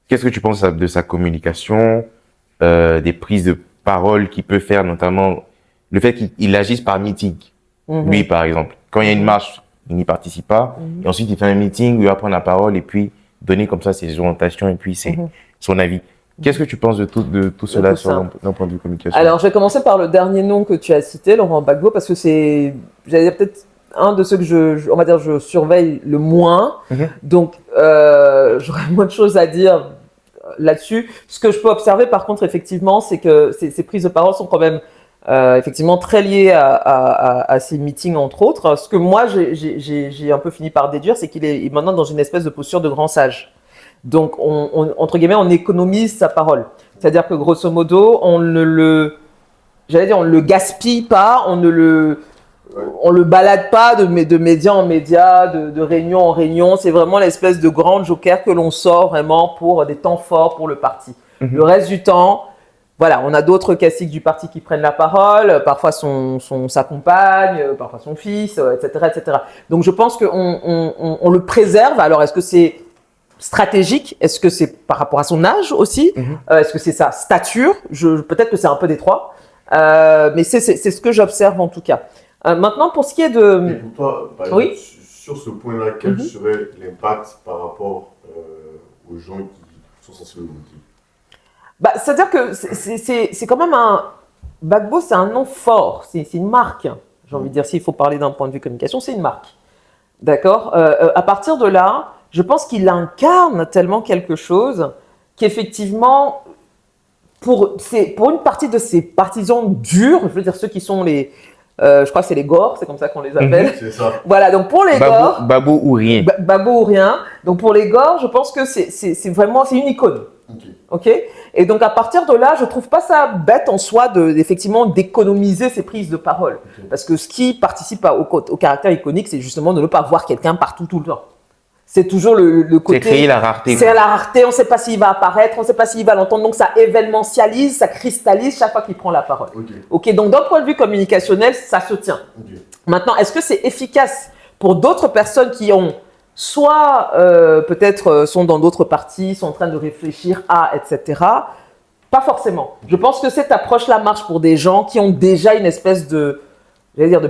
B: Qu'est-ce que tu penses de sa communication, des prises de parole qu'il peut faire, notamment le fait qu'il agisse par meeting, lui par exemple. Quand il y a une marche, il n'y participe pas, et ensuite il fait un meeting où il va prendre la parole et puis donner comme ça ses orientations et puis son avis. Qu'est-ce que tu penses de tout cela d'un point de vue communication?
A: Alors, je vais commencer par le dernier nom que tu as cité, Laurent Gbagbo, parce que c'est, j'allais dire, peut-être un de ceux que on va dire, je surveille le moins. Donc, j'aurais moins de choses à dire là-dessus. Ce que je peux observer, par contre, effectivement, c'est que ces prises de parole sont quand même effectivement très liées à ces meetings, entre autres. Ce que moi, j'ai un peu fini par déduire, c'est qu'il est maintenant dans une espèce de posture de grand sage. Donc, entre guillemets, on économise sa parole. C'est-à-dire que, grosso modo, on ne le gaspille pas, on le balade pas de média en média, de réunion en réunion. C'est vraiment l'espèce de grand joker que l'on sort vraiment pour des temps forts pour le parti. Le reste du temps, voilà, on a d'autres classiques du parti qui prennent la parole, parfois sa compagne, parfois son fils, etc., etc. Donc, je pense qu'on le préserve. Alors, est-ce que c'est stratégique? Est-ce que c'est par rapport à son âge aussi? Est-ce que c'est sa stature? Peut-être que c'est un peu des trois. Mais c'est ce que j'observe en tout cas. Maintenant, pour ce qui est de...
C: Et pour toi, par exemple, sur ce point-là, quel serait l'impact par rapport aux gens qui sont censés le voter?
A: C'est-à-dire que c'est quand même Gbagbo, c'est un nom fort, c'est une marque. J'ai envie de dire, s'il faut parler d'un point de vue communication, c'est une marque. D'accord? À partir de là, je pense qu'il incarne tellement quelque chose qu'effectivement, pour une partie de ses partisans durs, je veux dire ceux qui sont je crois que c'est les Gors, c'est comme ça qu'on les appelle.
C: C'est ça.
A: Voilà, donc pour les Gors...
B: Gbagbo ou rien.
A: Gbagbo ou rien. Donc pour les Gors, je pense que c'est vraiment une icône. Ok. Et donc à partir de là, je trouve pas ça bête en soi effectivement d'économiser ces prises de parole. Parce que ce qui participe au caractère iconique, c'est justement de ne pas voir quelqu'un partout tout le temps. C'est toujours le côté...
B: C'est créer la rareté.
A: C'est la rareté, on ne sait pas s'il va apparaître, on ne sait pas s'il va l'entendre, donc ça événementialise, ça cristallise chaque fois qu'il prend la parole. Ok, donc d'un point de vue communicationnel, ça se tient. Maintenant, est-ce que c'est efficace pour d'autres personnes qui ont soit peut-être sont dans d'autres partis, sont en train de réfléchir à, etc. Pas forcément. Je pense que cette approche-là marche pour des gens qui ont déjà une espèce de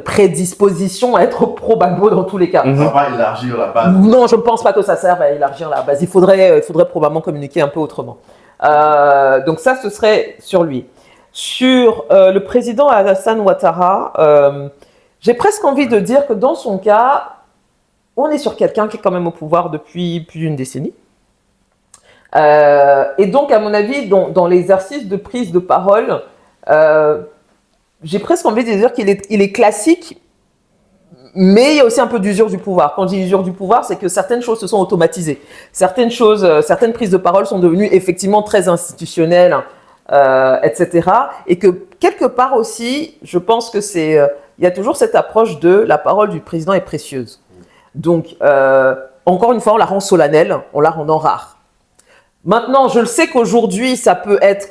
A: prédisposition à être pro-Gbagbo dans tous les cas.
C: Ça va pas élargir la base.
A: Non, je ne pense pas que ça serve à élargir la base. Il faudrait probablement communiquer un peu autrement. Donc ça, ce serait sur lui. Sur le président Alassane Ouattara, j'ai presque envie de dire que dans son cas, on est sur quelqu'un qui est quand même au pouvoir depuis plus d'une décennie. Et donc, à mon avis, dans l'exercice de prise de parole, j'ai presque envie de dire qu'il est classique, mais il y a aussi un peu d'usure du pouvoir. Quand je dis usure du pouvoir, c'est que certaines choses se sont automatisées. Certaines prises de parole sont devenues effectivement très institutionnelles, etc. Et que quelque part aussi, je pense que il y a toujours cette approche de la parole du président est précieuse. Donc, encore une fois, on la rend solennelle, on la rend rare. Maintenant, je le sais qu'aujourd'hui, ça peut être,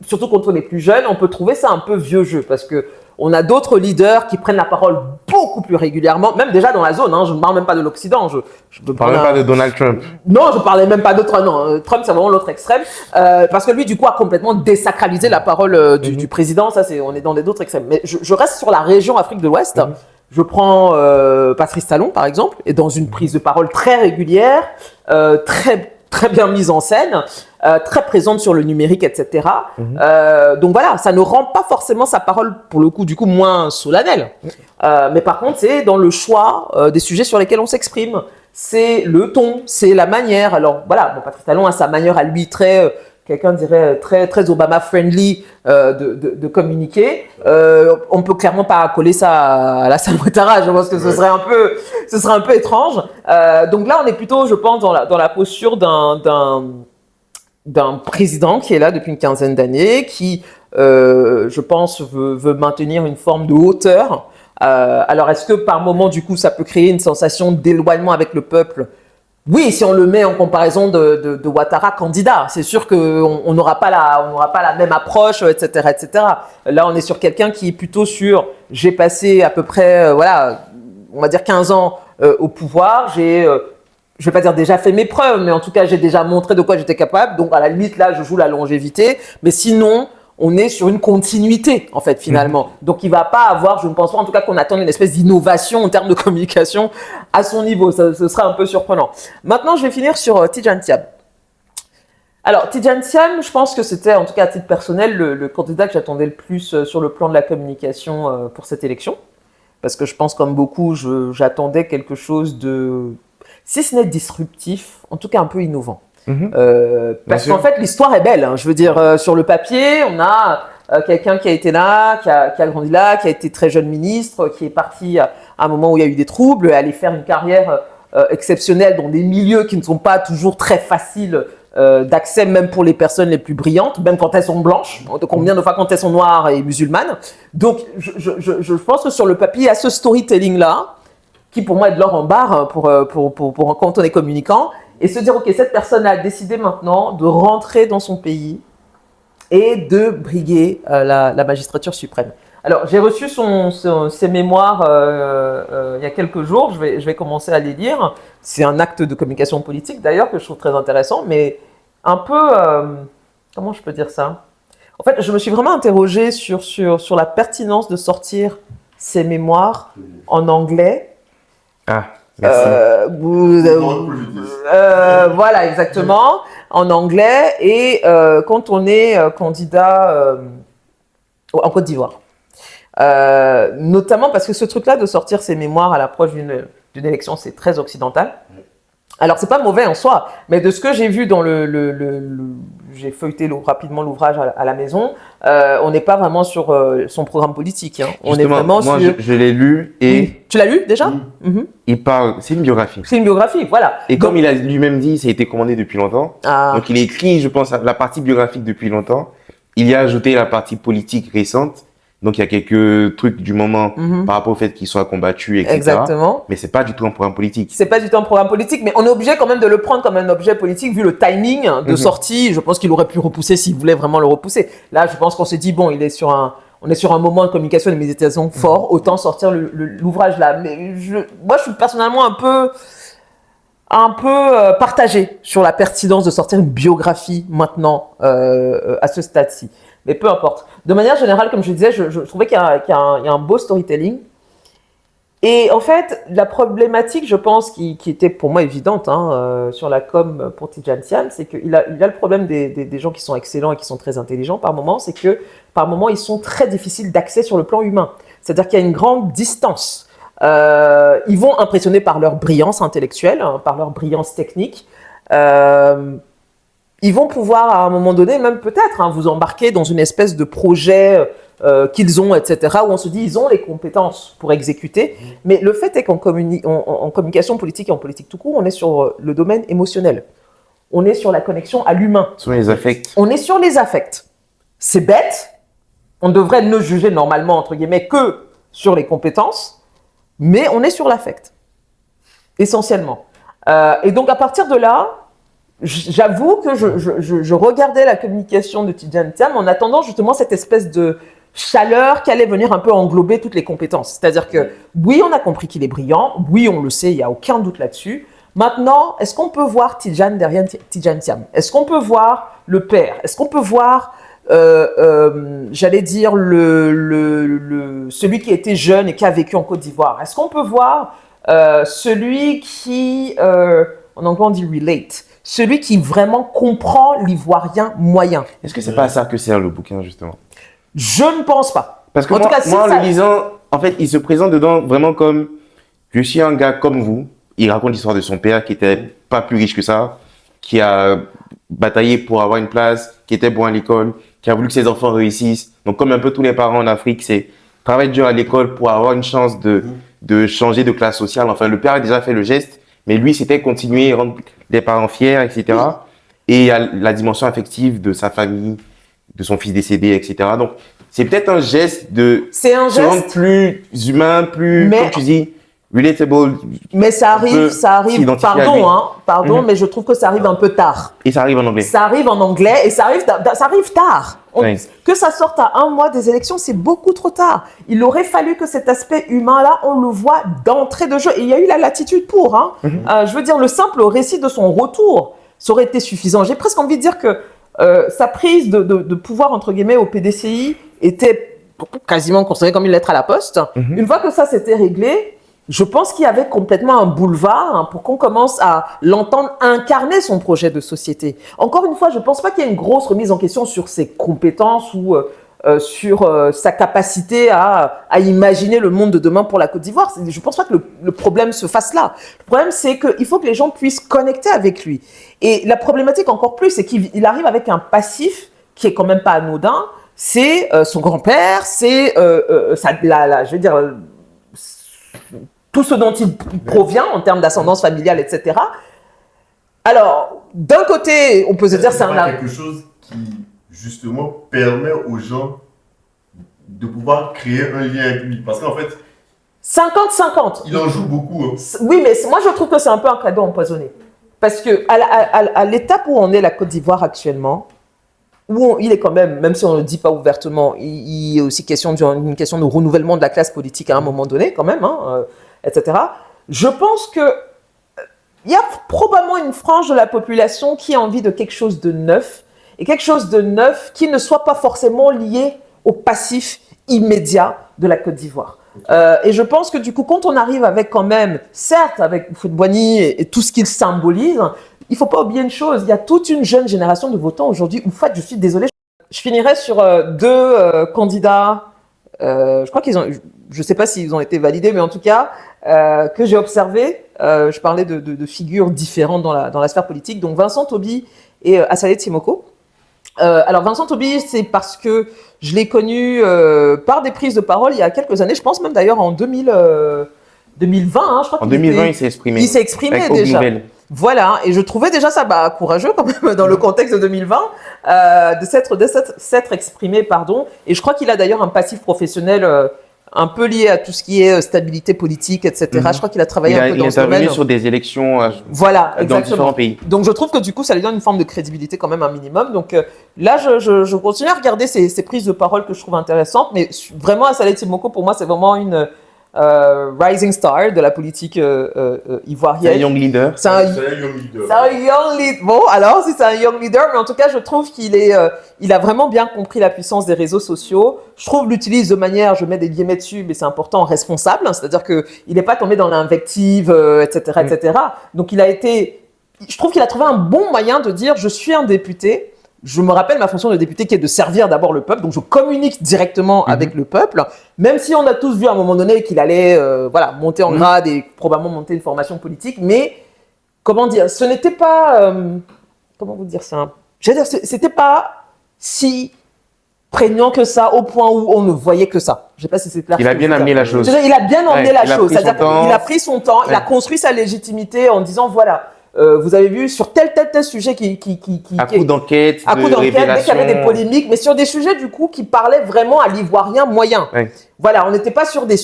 A: surtout quand on est plus jeune, on peut trouver ça un peu vieux jeu parce que on a d'autres leaders qui prennent la parole beaucoup plus régulièrement, même déjà dans la zone. Je ne parle même pas de l'Occident. Je
B: ne parle même pas de Donald Trump.
A: Non, je ne parlais même pas d'autres. Non, Trump, c'est vraiment l'autre extrême. Parce que lui, du coup, a complètement désacralisé la parole du président. Ça, on est dans d'autres extrêmes. Mais je reste sur la région Afrique de l'Ouest. Je prends Patrice Talon, par exemple, et dans une prise de parole très régulière, très bien mise en scène, très présente sur le numérique, etc. Donc voilà, ça ne rend pas forcément sa parole, pour le coup, du coup, moins solennelle. Mais par contre, c'est dans le choix des sujets sur lesquels on s'exprime. C'est le ton, c'est la manière. Alors voilà, Patrice Talon a sa manière à lui quelqu'un dirait très Obama-friendly de communiquer. On ne peut clairement pas coller ça à Alassane Ouattara. Je pense que ce serait un peu étrange. Donc là, on est plutôt, je pense, dans la posture d'un président qui est là depuis une quinzaine d'années, qui, je pense, veut maintenir une forme de hauteur. Alors, est-ce que par moment, du coup, ça peut créer une sensation d'éloignement avec le peuple ? Oui, si on le met en comparaison de Ouattara candidat, c'est sûr qu'on n'aura pas la même approche, etc., etc. Là, on est sur quelqu'un qui est plutôt sur, j'ai passé à peu près, voilà, on va dire 15 ans au pouvoir, je vais pas dire déjà fait mes preuves, mais en tout cas, j'ai déjà montré de quoi j'étais capable. Donc, à la limite, là, je joue la longévité. Mais sinon, on est sur une continuité, en fait, finalement. Donc, il va pas avoir, je ne pense pas, en tout cas, qu'on attende une espèce d'innovation en termes de communication à son niveau. Ça, ce sera un peu surprenant. Maintenant, je vais finir sur Tidjane Thiam. Alors, Tidjane Thiam, je pense que c'était, en tout cas à titre personnel, le candidat que j'attendais le plus sur le plan de la communication pour cette élection. Parce que je pense, comme beaucoup, j'attendais quelque chose de, si ce n'est disruptif, en tout cas un peu innovant. Parce qu'en fait, l'histoire est belle. Hein. Je veux dire, sur le papier, on a quelqu'un qui a été là, qui a grandi là, qui a été très jeune ministre, qui est parti à un moment où il y a eu des troubles, aller faire une carrière exceptionnelle dans des milieux qui ne sont pas toujours très faciles d'accès, même pour les personnes les plus brillantes, même quand elles sont blanches, combien de fois quand elles sont noires et musulmanes. Donc, je pense que sur le papier, il y a ce storytelling-là, qui pour moi est de l'or en barre quand on est communicant, et se dire, ok, cette personne a décidé maintenant de rentrer dans son pays et de briguer la magistrature suprême. Alors, j'ai reçu ses mémoires il y a quelques jours, je vais commencer à les lire. C'est un acte de communication politique d'ailleurs que je trouve très intéressant, mais un peu, comment je peux dire ça ? En fait, je me suis vraiment interrogée sur la pertinence de sortir ces mémoires en anglais.
B: Ah, merci.
A: Voilà, exactement, en anglais, et quand on est candidat en Côte d'Ivoire. Notamment parce que ce truc-là de sortir ses mémoires à l'approche d'une élection, c'est très occidental. Alors, c'est pas mauvais en soi, mais de ce que j'ai vu dans j'ai feuilleté rapidement l'ouvrage à la maison, on n'est pas vraiment sur son programme politique. Hein. On est vraiment
B: moi,
A: sur...
B: je l'ai lu et...
A: Oui. Tu l'as lu déjà ?
B: Il parle... C'est une biographie.
A: C'est une biographie, voilà.
B: Et comme il a lui-même dit, ça a été commandé depuis longtemps. Donc, il a écrit, je pense, la partie biographique depuis longtemps. Il y a ajouté la partie politique récente. Donc, il y a quelques trucs du moment par rapport au fait qu'il soit combattu, etc.
A: Exactement.
B: Mais c'est pas du tout un programme politique.
A: C'est pas du tout un programme politique, mais on est obligé quand même de le prendre comme un objet politique vu le timing de sortie. Je pense qu'il aurait pu repousser s'il voulait vraiment le repousser. Là, je pense qu'on s'est dit, bon, on est sur un moment de communication et de méditation fort, autant sortir l'ouvrage là. Mais moi, je suis personnellement un peu partagé sur la pertinence de sortir une biographie maintenant à ce stade-ci. Mais peu importe. De manière générale, comme je disais, je trouvais qu'il y a un beau storytelling. Et en fait, la problématique, je pense, qui était pour moi évidente sur la com pour Tidjane Thiam, c'est qu'il a le problème des gens qui sont excellents et qui sont très intelligents par moment, c'est que par moment, ils sont très difficiles d'accès sur le plan humain. C'est-à-dire qu'il y a une grande distance. Ils vont impressionner par leur brillance intellectuelle, par leur brillance technique. Ils vont pouvoir, à un moment donné, même peut-être, vous embarquer dans une espèce de projet qu'ils ont, etc., où on se dit ils ont les compétences pour exécuter. Mais le fait est qu'en communication politique et en politique tout court, on est sur le domaine émotionnel. On est sur la connexion à l'humain.
B: Sur les affects.
A: On est sur les affects. C'est bête. On devrait ne juger normalement, entre guillemets, que sur les compétences, mais on est sur l'affect, essentiellement. Et donc, à partir de là, j'avoue que je regardais la communication de Tidjane Thiam en attendant justement cette espèce de chaleur qui allait venir un peu englober toutes les compétences. C'est-à-dire que oui, on a compris qu'il est brillant, oui, on le sait, il n'y a aucun doute là-dessus. Maintenant, est-ce qu'on peut voir Tidjane derrière Tidjane Thiam ? Est-ce qu'on peut voir le père ? Est-ce qu'on peut voir, j'allais dire, celui qui était jeune et qui a vécu en Côte d'Ivoire ? Est-ce qu'on peut voir celui qui, en anglais on dit relate, celui qui vraiment comprend l'ivoirien moyen ?
B: Est-ce que c'est pas à ça que sert le bouquin, justement ?
A: Je ne pense pas.
B: Parce que
A: en tout cas,
B: moi, en le lisant, en fait, il se présente dedans vraiment comme « Je suis un gars comme vous ». Il raconte l'histoire de son père qui était pas plus riche que ça, qui a bataillé pour avoir une place, qui était bon à l'école, qui a voulu que ses enfants réussissent. Donc, comme un peu tous les parents en Afrique, c'est travailler dur à l'école pour avoir une chance de changer de classe sociale. Enfin, le père a déjà fait le geste, mais lui, c'était continuer, rendre les parents fiers, etc. Et il y a la dimension affective de sa famille, de son fils décédé, etc. Donc, c'est peut-être un geste de se rendre plus humain, plus, comme tu dis, relatable.
A: Mais ça
B: On peut
A: arrive,
B: s'identifier à lui.
A: pardon, mais je trouve que ça arrive un peu tard.
B: Et ça arrive en anglais.
A: Ça arrive en anglais et ça arrive tard.
B: Oui.
A: Que ça sorte à 1 mois des élections, c'est beaucoup trop tard. Il aurait fallu que cet aspect humain-là, on le voit d'entrée de jeu. Et il y a eu la latitude pour. Je veux dire, le simple récit de son retour, ça aurait été suffisant. J'ai presque envie de dire que sa prise de pouvoir, entre guillemets, au PDCI était quasiment considérée comme une lettre à la poste. Une fois que ça s'était réglé, je pense qu'il y avait complètement un boulevard pour qu'on commence à l'entendre incarner son projet de société. Encore une fois, je ne pense pas qu'il y ait une grosse remise en question sur ses compétences ou sur sa capacité à imaginer le monde de demain pour la Côte d'Ivoire. Je ne pense pas que le problème se fasse là. Le problème, c'est qu'il faut que les gens puissent connecter avec lui. Et la problématique encore plus, c'est qu'il arrive avec un passif qui est quand même pas anodin. C'est son grand-père, c'est je veux dire, tout ce dont il provient en termes d'ascendance familiale, etc. Alors, d'un côté, on peut se dire c'est
C: quelque chose qui, justement, permet aux gens de pouvoir créer un lien avec lui. Parce qu'en fait,
A: 50-50.
C: Il en joue beaucoup.
A: Oui, mais moi, je trouve que c'est un peu un cadeau empoisonné. Parce que à l'étape où on est la Côte d'Ivoire actuellement, où il est quand même si on ne le dit pas ouvertement, il est aussi une question de renouvellement de la classe politique à un moment donné, quand même, etc. Je pense que il y a probablement une frange de la population qui a envie de quelque chose de neuf, et quelque chose de neuf qui ne soit pas forcément lié au passif immédiat de la Côte d'Ivoire. Et je pense que du coup, quand on arrive avec quand même, certes avec Houphouët-Boigny et tout ce qu'il symbolise, il ne faut pas oublier une chose, il y a toute une jeune génération de votants aujourd'hui. En fait, je suis désolée, je finirai sur deux candidats, je crois qu'ils ont, je ne sais pas s'ils ont été validés, mais en tout cas, que j'ai observé. Je parlais de figures différentes dans la sphère politique, donc Vincent Toby et Assalé Timoko. Alors Vincent Toby, c'est parce que je l'ai connu par des prises de parole il y a quelques années, je pense même d'ailleurs en 2020, je crois.
B: En 2020, il s'est exprimé.
A: Il s'est exprimé
B: avec
A: déjà.
B: Nouvelle.
A: Voilà, et je trouvais déjà ça courageux quand même dans le contexte de 2020 de s'être exprimé, pardon. Et je crois qu'il a d'ailleurs un passif professionnel un peu lié à tout ce qui est stabilité politique, etc. Je crois qu'il a travaillé un peu dans ce domaine.
B: Il est intervenu sur des élections
A: voilà,
B: dans différents pays.
A: Donc je trouve que du coup, ça lui donne une forme de crédibilité quand même un minimum. Donc là, je continue à regarder ces prises de parole que je trouve intéressantes. Mais vraiment, Assalé Timoko, pour moi, c'est vraiment une rising star de la politique ivoirienne.
B: C'est un young leader.
A: C'est un young leader. Bon, alors, si c'est un young leader, mais en tout cas, je trouve il a vraiment bien compris la puissance des réseaux sociaux. Je trouve l'utilise de manière, je mets des guillemets dessus, mais c'est important, responsable. C'est-à-dire qu'il n'est pas tombé dans l'invective, etc., etc. Donc, je trouve qu'il a trouvé un bon moyen de dire, je suis un député. Je me rappelle ma fonction de député qui est de servir d'abord le peuple, donc je communique directement avec le peuple, même si on a tous vu à un moment donné qu'il allait monter en grade et probablement monter une formation politique, mais comment dire, ce n'était pas, comment vous dire ça, c'était pas si prégnant que ça au point où on ne voyait que ça. Je ne sais pas si c'est clair.
B: Il a bien amené la chose.
A: Il a bien amené la chose, c'est-à-dire qu'il a pris son temps, il a
B: Ouais.
A: construit sa légitimité en disant voilà. Vous avez vu sur tel sujet
B: à coup d'enquête,
A: dès qu'il y avait des polémiques, mais sur des sujets du coup qui parlaient vraiment à l'ivoirien moyen.
B: Ouais.
A: Voilà, on n'était pas sur des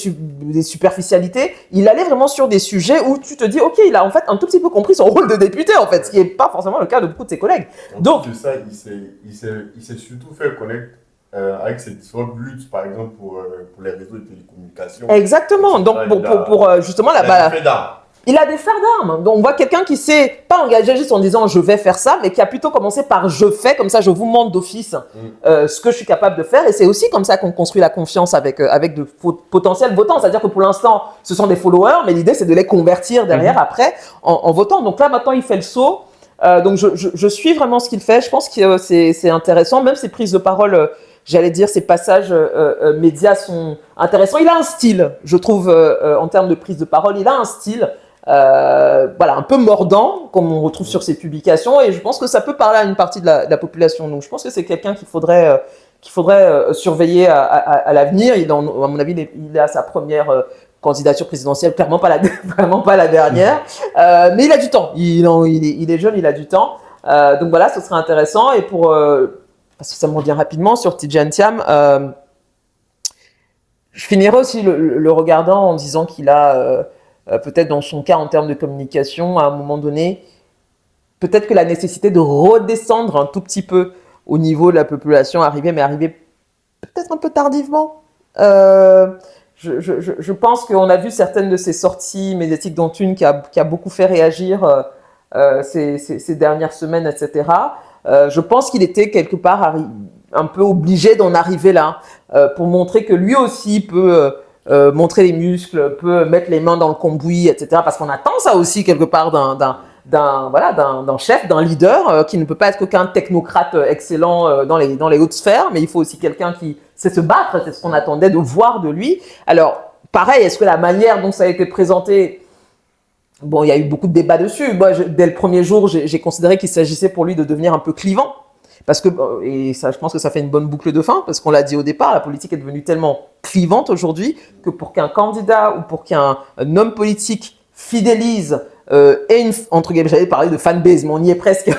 A: superficialités, il allait vraiment sur des sujets où tu te dis ok, il a en fait un tout petit peu compris son rôle de député en fait, ce qui n'est pas forcément le cas de beaucoup de ses collègues.
C: Donc de ça, il s'est surtout fait connaître avec ses différentes luttes, par exemple pour les réseaux de télécommunications.
A: Exactement. Donc pour justement il a des fers d'armes. Donc, on voit quelqu'un qui s'est pas engagé juste en disant je vais faire ça, mais qui a plutôt commencé par je fais, comme ça je vous montre d'office ce que je suis capable de faire. Et c'est aussi comme ça qu'on construit la confiance avec de potentiels votants. C'est-à-dire que pour l'instant, ce sont des followers, mais l'idée c'est de les convertir derrière après en votant. Donc là, maintenant, il fait le saut. Donc je suis vraiment ce qu'il fait. Je pense que c'est intéressant. Même ses prises de parole, j'allais dire, ses passages médias sont intéressants. Il a un style, je trouve, en termes de prise de parole. Il a un style. Un peu mordant, comme on retrouve sur ses publications, et je pense que ça peut parler à une partie de la population. Donc, je pense que c'est quelqu'un qu'il faudrait surveiller à l'avenir. À mon avis, il est à sa première candidature présidentielle, clairement pas vraiment pas la dernière, mais il a du temps. Il est jeune, il a du temps. Donc voilà, ce serait intéressant. Et parce que ça me revient rapidement sur Tidjane Thiam, je finirai aussi le regardant en disant qu'il a peut-être dans son cas en termes de communication, à un moment donné, peut-être que la nécessité de redescendre un tout petit peu au niveau de la population arrivait peut-être un peu tardivement. Je pense qu'on a vu certaines de ces sorties médiatiques, dont une qui a beaucoup fait réagir ces dernières semaines, etc. Je pense qu'il était quelque part un peu obligé d'en arriver là pour montrer que lui aussi peut montrer les muscles, peut mettre les mains dans le cambouis, etc. Parce qu'on attend ça aussi quelque part d'un chef, d'un leader qui ne peut pas être qu'un technocrate excellent dans les hautes sphères, mais il faut aussi quelqu'un qui sait se battre, c'est ce qu'on attendait de voir de lui. Alors, pareil, est-ce que la manière dont ça a été présenté, bon, il y a eu beaucoup de débats dessus. Moi, dès le premier jour, j'ai considéré qu'il s'agissait pour lui de devenir un peu clivant. Parce que, et ça, je pense que ça fait une bonne boucle de fin, parce qu'on l'a dit au départ, la politique est devenue tellement clivante aujourd'hui que pour qu'un candidat ou pour qu'un homme politique fidélise entre guillemets, j'allais parler de fanbase, mais on y est presque,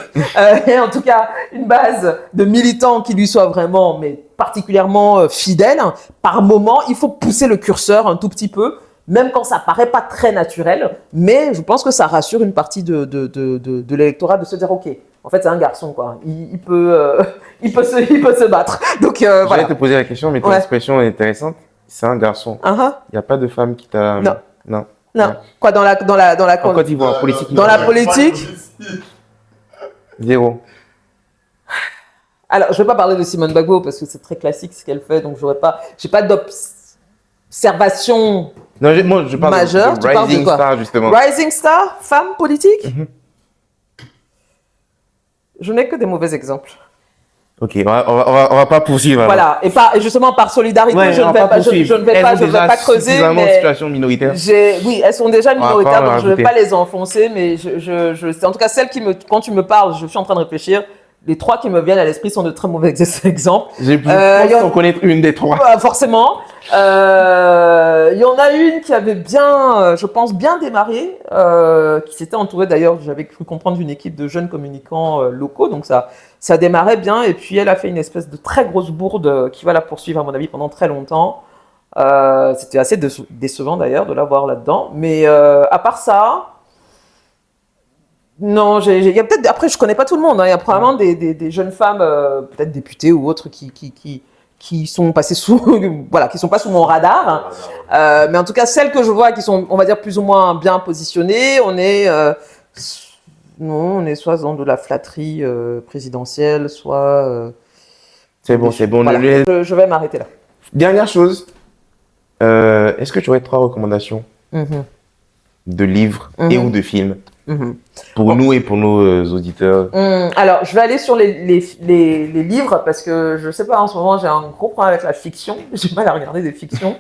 A: et en tout cas une base de militants qui lui soit vraiment, mais particulièrement fidèle, par moment, il faut pousser le curseur un tout petit peu, même quand ça paraît pas très naturel, mais je pense que ça rassure une partie de l'électorat de se dire, ok, en fait c'est un garçon, quoi, il peut se battre. Donc
B: J'allais
A: voilà.
B: te poser la question, mais ton expression est intéressante. C'est un garçon. Il n'y a pas de femme qui t'a...
A: Non.
B: Non.
A: Non. Quoi, dans la
B: En Côte d'Ivoire, politique.
A: Dans la politique?
B: Zéro.
A: Alors, je ne vais pas parler de Simone Gbagbo parce que c'est très classique ce qu'elle fait, donc j'ai pas d'observation
B: Moi, je parle
A: majeure.
B: de Rising Star, justement.
A: Rising Star, femme politique? Je n'ai que des mauvais exemples.
B: Ok, on va pas poursuivre.
A: Voilà, et justement par solidarité,
B: Ouais,
A: je ne vais pas creuser. Mais
B: situation minoritaire.
A: Oui, elles sont déjà minoritaires, donc je ne vais
B: rajouter.
A: pas les enfoncer, mais c'est en tout cas celles quand tu me parles, je suis en train de réfléchir. Les trois qui me viennent à l'esprit sont de très mauvais exemples.
B: J'ai pu en connaître une des trois.
A: Forcément. Il y en a une qui avait bien, je pense, bien démarré, qui s'était entourée d'ailleurs, j'avais cru comprendre, d'une équipe de jeunes communicants locaux, donc ça démarrait bien, et puis elle a fait une espèce de très grosse bourde qui va la poursuivre à mon avis pendant très longtemps. C'était assez décevant d'ailleurs de la voir là-dedans, mais à part ça, non, il y a peut-être, après je connais pas tout le monde, hein, il y a probablement des jeunes femmes, peut-être députées ou autres qui sont passées voilà, qui sont pas sous mon radar, mais en tout cas celles que je vois qui sont, on va dire, plus ou moins bien positionnées, on est soit dans de la flatterie présidentielle, soit
B: C'est bon.
A: voilà. Je vais m'arrêter là.
B: Dernière chose, est-ce que tu aurais 3 recommandations de livres et ou de films pour nous et pour nos auditeurs?
A: Alors, je vais aller sur les livres parce que je sais pas, en ce moment j'ai un gros problème avec la fiction. J'ai du mal à regarder des fictions.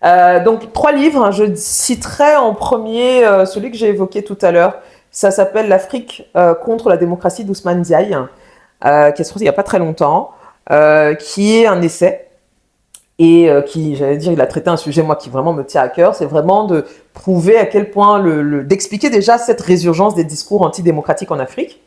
A: Donc 3 livres. Je citerai en premier celui que j'ai évoqué tout à l'heure. Ça s'appelle L'Afrique contre la démocratie d'Ousmane Diaye, qui est sorti il y a pas très longtemps, qui est un essai. Et qui, j'allais dire, il a traité un sujet, moi, qui vraiment me tient à cœur, c'est vraiment de prouver à quel point, d'expliquer déjà cette résurgence des discours antidémocratiques en Afrique,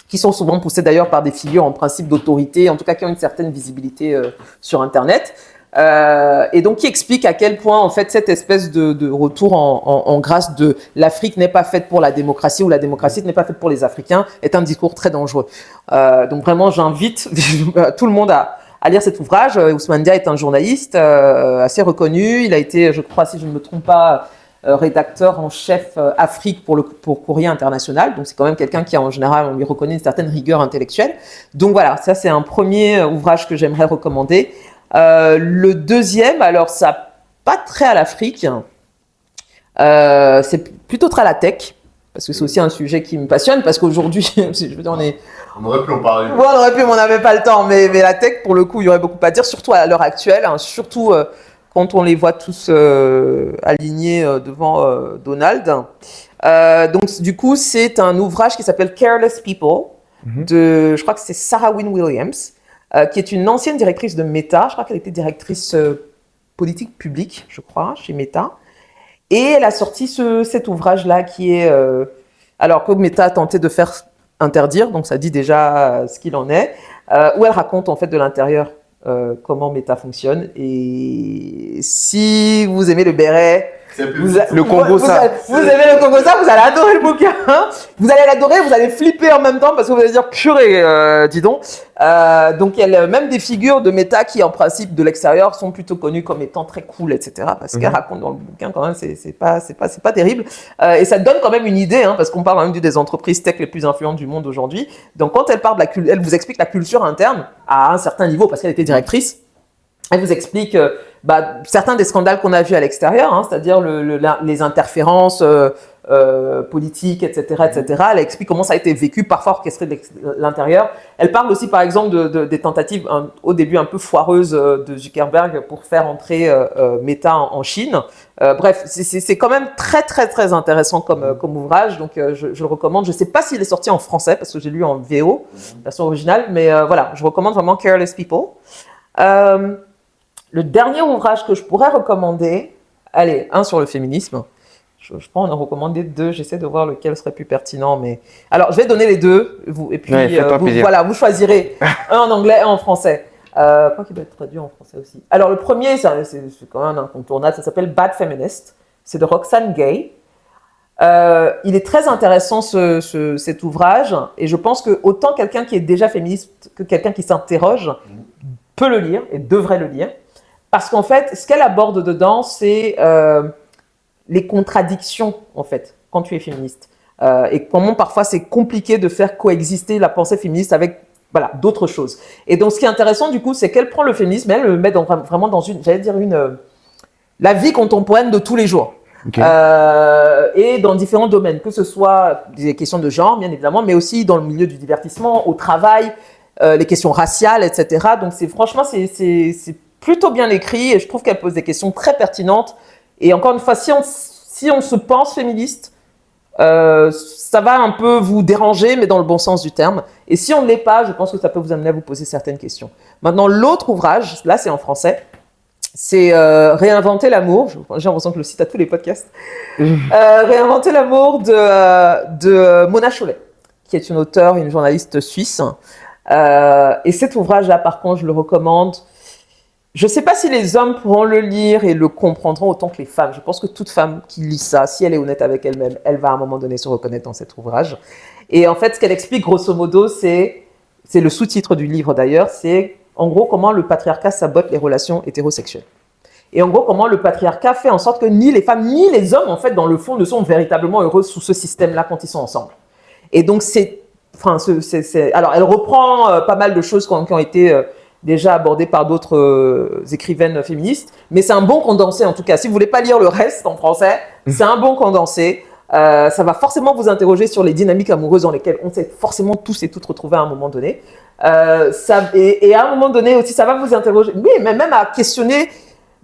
A: qui sont souvent poussés d'ailleurs par des figures en principe d'autorité, en tout cas qui ont une certaine visibilité sur Internet, et donc qui explique à quel point, en fait, cette espèce de retour en grâce de l'Afrique n'est pas faite pour la démocratie, ou la démocratie n'est pas faite pour les Africains, est un discours très dangereux. Donc vraiment, j'invite tout le monde à lire cet ouvrage. Ousmane Diaye est un journaliste assez reconnu. Il a été, je crois, si je ne me trompe pas, rédacteur en chef Afrique pour Courrier International. Donc c'est quand même quelqu'un qui, en général, on lui reconnaît une certaine rigueur intellectuelle. Donc voilà, ça c'est un premier ouvrage que j'aimerais recommander. Le deuxième, alors ça n'a pas trait à l'Afrique, c'est plutôt trait à la tech. Parce que c'est aussi un sujet qui me passionne, parce qu'aujourd'hui, je veux dire,
C: on aurait pu en parler.
A: Ouais, on aurait pu, mais on n'avait pas le temps. Mais la tech, pour le coup, il y aurait beaucoup à dire, surtout à l'heure actuelle, hein, surtout quand on les voit tous alignés devant Donald. Donc, du coup, c'est un ouvrage qui s'appelle Careless People, je crois que c'est Sarah Wynne Williams, qui est une ancienne directrice de Meta. Je crois qu'elle était directrice politique publique, je crois, chez Meta. Et elle a sorti cet ouvrage-là qui est... alors que Meta a tenté de faire interdire, donc ça dit déjà ce qu'il en est, où elle raconte en fait de l'intérieur comment Meta fonctionne. Et si vous aimez le béret,
B: Le Congo, ça.
A: Vous aimez le Congo, ça, vous allez adorer le bouquin. Hein, vous allez l'adorer, vous allez flipper en même temps parce que vous allez dire purée, dis donc. Donc, il y a même des figures de méta qui, en principe, de l'extérieur, sont plutôt connues comme étant très cool, etc. Parce qu'elle raconte dans le bouquin, quand même, c'est pas terrible. Et ça donne quand même une idée, hein, parce qu'on parle quand même d'une des entreprises tech les plus influentes du monde aujourd'hui. Donc, quand elle parle de elle vous explique la culture interne à un certain niveau, parce qu'elle était directrice. Elle vous explique certains des scandales qu'on a vus à l'extérieur, hein, c'est-à-dire les interférences politiques, etc., etc. Elle explique comment ça a été vécu, parfois orchestré de l'intérieur. Elle parle aussi, par exemple, des tentatives au début un peu foireuses de Zuckerberg pour faire entrer Meta en Chine. Bref, c'est quand même très, très, très intéressant comme ouvrage, donc je le recommande. Je ne sais pas s'il est sorti en français, parce que j'ai lu en VO, version originale, mais voilà, je recommande vraiment Careless People. Le dernier ouvrage que je pourrais recommander, allez, un sur le féminisme. Je pense en recommander 2. J'essaie de voir lequel serait plus pertinent. Mais alors, je vais donner les 2. Et puis, vous choisirez un en anglais et un en français. Quoi qu'il doit être traduit en français aussi. Alors, le premier, c'est quand même un incontournable. Ça s'appelle Bad Feminist. C'est de Roxane Gay. Il est très intéressant cet ouvrage. Et je pense que autant quelqu'un qui est déjà féministe que quelqu'un qui s'interroge peut le lire et devrait le lire. Parce qu'en fait, ce qu'elle aborde dedans, c'est les contradictions, en fait, quand tu es féministe. Et comment parfois c'est compliqué de faire coexister la pensée féministe avec d'autres choses. Et donc, ce qui est intéressant, du coup, c'est qu'elle prend le féminisme et elle le met vraiment dans la vie contemporaine de tous les jours. Okay. Et dans différents domaines, que ce soit des questions de genre, bien évidemment, mais aussi dans le milieu du divertissement, au travail, les questions raciales, etc. Donc, franchement, c'est plutôt bien écrit et je trouve qu'elle pose des questions très pertinentes. Et encore une fois, si on se pense féministe, ça va un peu vous déranger, mais dans le bon sens du terme. Et si on ne l'est pas, je pense que ça peut vous amener à vous poser certaines questions. Maintenant, l'autre ouvrage, là c'est en français, c'est Réinventer l'amour. J'ai l'impression que je le cite à tous les podcasts. Réinventer l'amour de Mona Chollet, qui est une auteure, une journaliste suisse. Et cet ouvrage-là, par contre, je le recommande. Je ne sais pas si les hommes pourront le lire et le comprendront autant que les femmes. Je pense que toute femme qui lit ça, si elle est honnête avec elle-même, elle va à un moment donné se reconnaître dans cet ouvrage. Et en fait, ce qu'elle explique grosso modo, c'est le sous-titre du livre d'ailleurs, c'est en gros comment le patriarcat sabote les relations hétérosexuelles. Et en gros, comment le patriarcat fait en sorte que ni les femmes ni les hommes, en fait, dans le fond, ne sont véritablement heureux sous ce système-là quand ils sont ensemble. Et donc, alors, elle reprend pas mal de choses qui ont été déjà abordé par d'autres écrivaines féministes, mais c'est un bon condensé en tout cas. Si vous voulez pas lire le reste en français, c'est un bon condensé. Ça va forcément vous interroger sur les dynamiques amoureuses dans lesquelles on s'est forcément tous et toutes retrouvés à un moment donné. Et à un moment donné aussi, ça va vous interroger, oui, mais même à questionner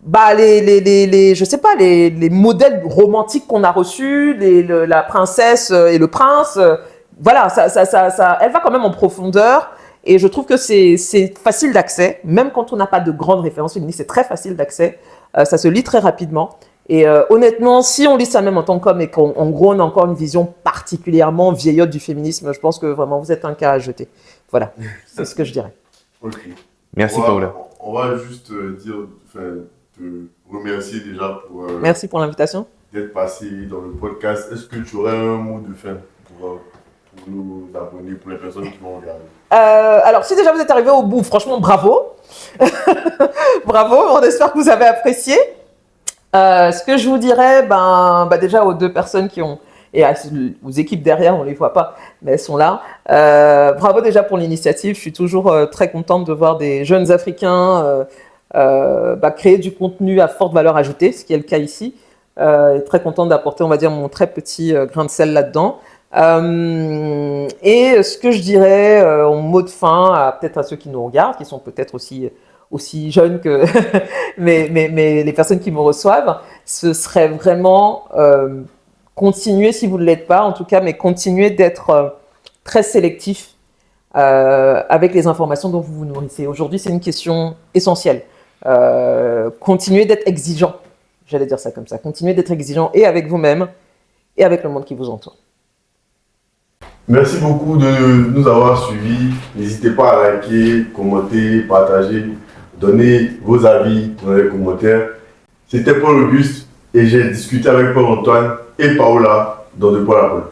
A: je sais pas, les modèles romantiques qu'on a reçus, la princesse et le prince. Voilà, elle va quand même en profondeur. Et je trouve que c'est facile d'accès, même quand on n'a pas de grandes références féministes, c'est très facile d'accès, ça se lit très rapidement. Et honnêtement, si on lit ça même en tant qu'homme et qu'en gros on a encore une vision particulièrement vieillotte du féminisme, je pense que vraiment vous êtes un cas à jeter. Voilà, c'est ce que je dirais.
C: Ok.
B: Merci Paola.
C: On va juste te remercier déjà pour...
A: Merci pour l'invitation.
C: D'être passé dans le podcast. Est-ce que tu aurais un mot de fin pour nos abonnés, pour les personnes qui vont regarder?
A: Alors, si déjà vous êtes arrivé au bout, franchement, bravo. Bravo, on espère que vous avez apprécié. Ce que je vous dirais, déjà aux 2 personnes qui ont, et aux équipes derrière, on ne les voit pas, mais elles sont là. Bravo déjà pour l'initiative. Je suis toujours très contente de voir des jeunes Africains créer du contenu à forte valeur ajoutée, ce qui est le cas ici. Et très contente d'apporter, on va dire, mon très petit grain de sel là-dedans. Et ce que je dirais en mot de fin, peut-être à ceux qui nous regardent, qui sont peut-être aussi jeunes que mais les personnes qui me reçoivent, ce serait vraiment continuer, si vous ne l'êtes pas en tout cas, mais continuer d'être très sélectif avec les informations dont vous vous nourrissez. Aujourd'hui, c'est une question essentielle. Continuez d'être exigeant, j'allais dire ça comme ça. Continuez d'être exigeant et avec vous-même et avec le monde qui vous entoure.
C: Merci beaucoup de nous avoir suivis. N'hésitez pas à liker, commenter, partager, donner vos avis dans les commentaires. C'était Paul Auguste. et j'ai discuté avec Paul-Antoine et Paola dans De Paul à Paul.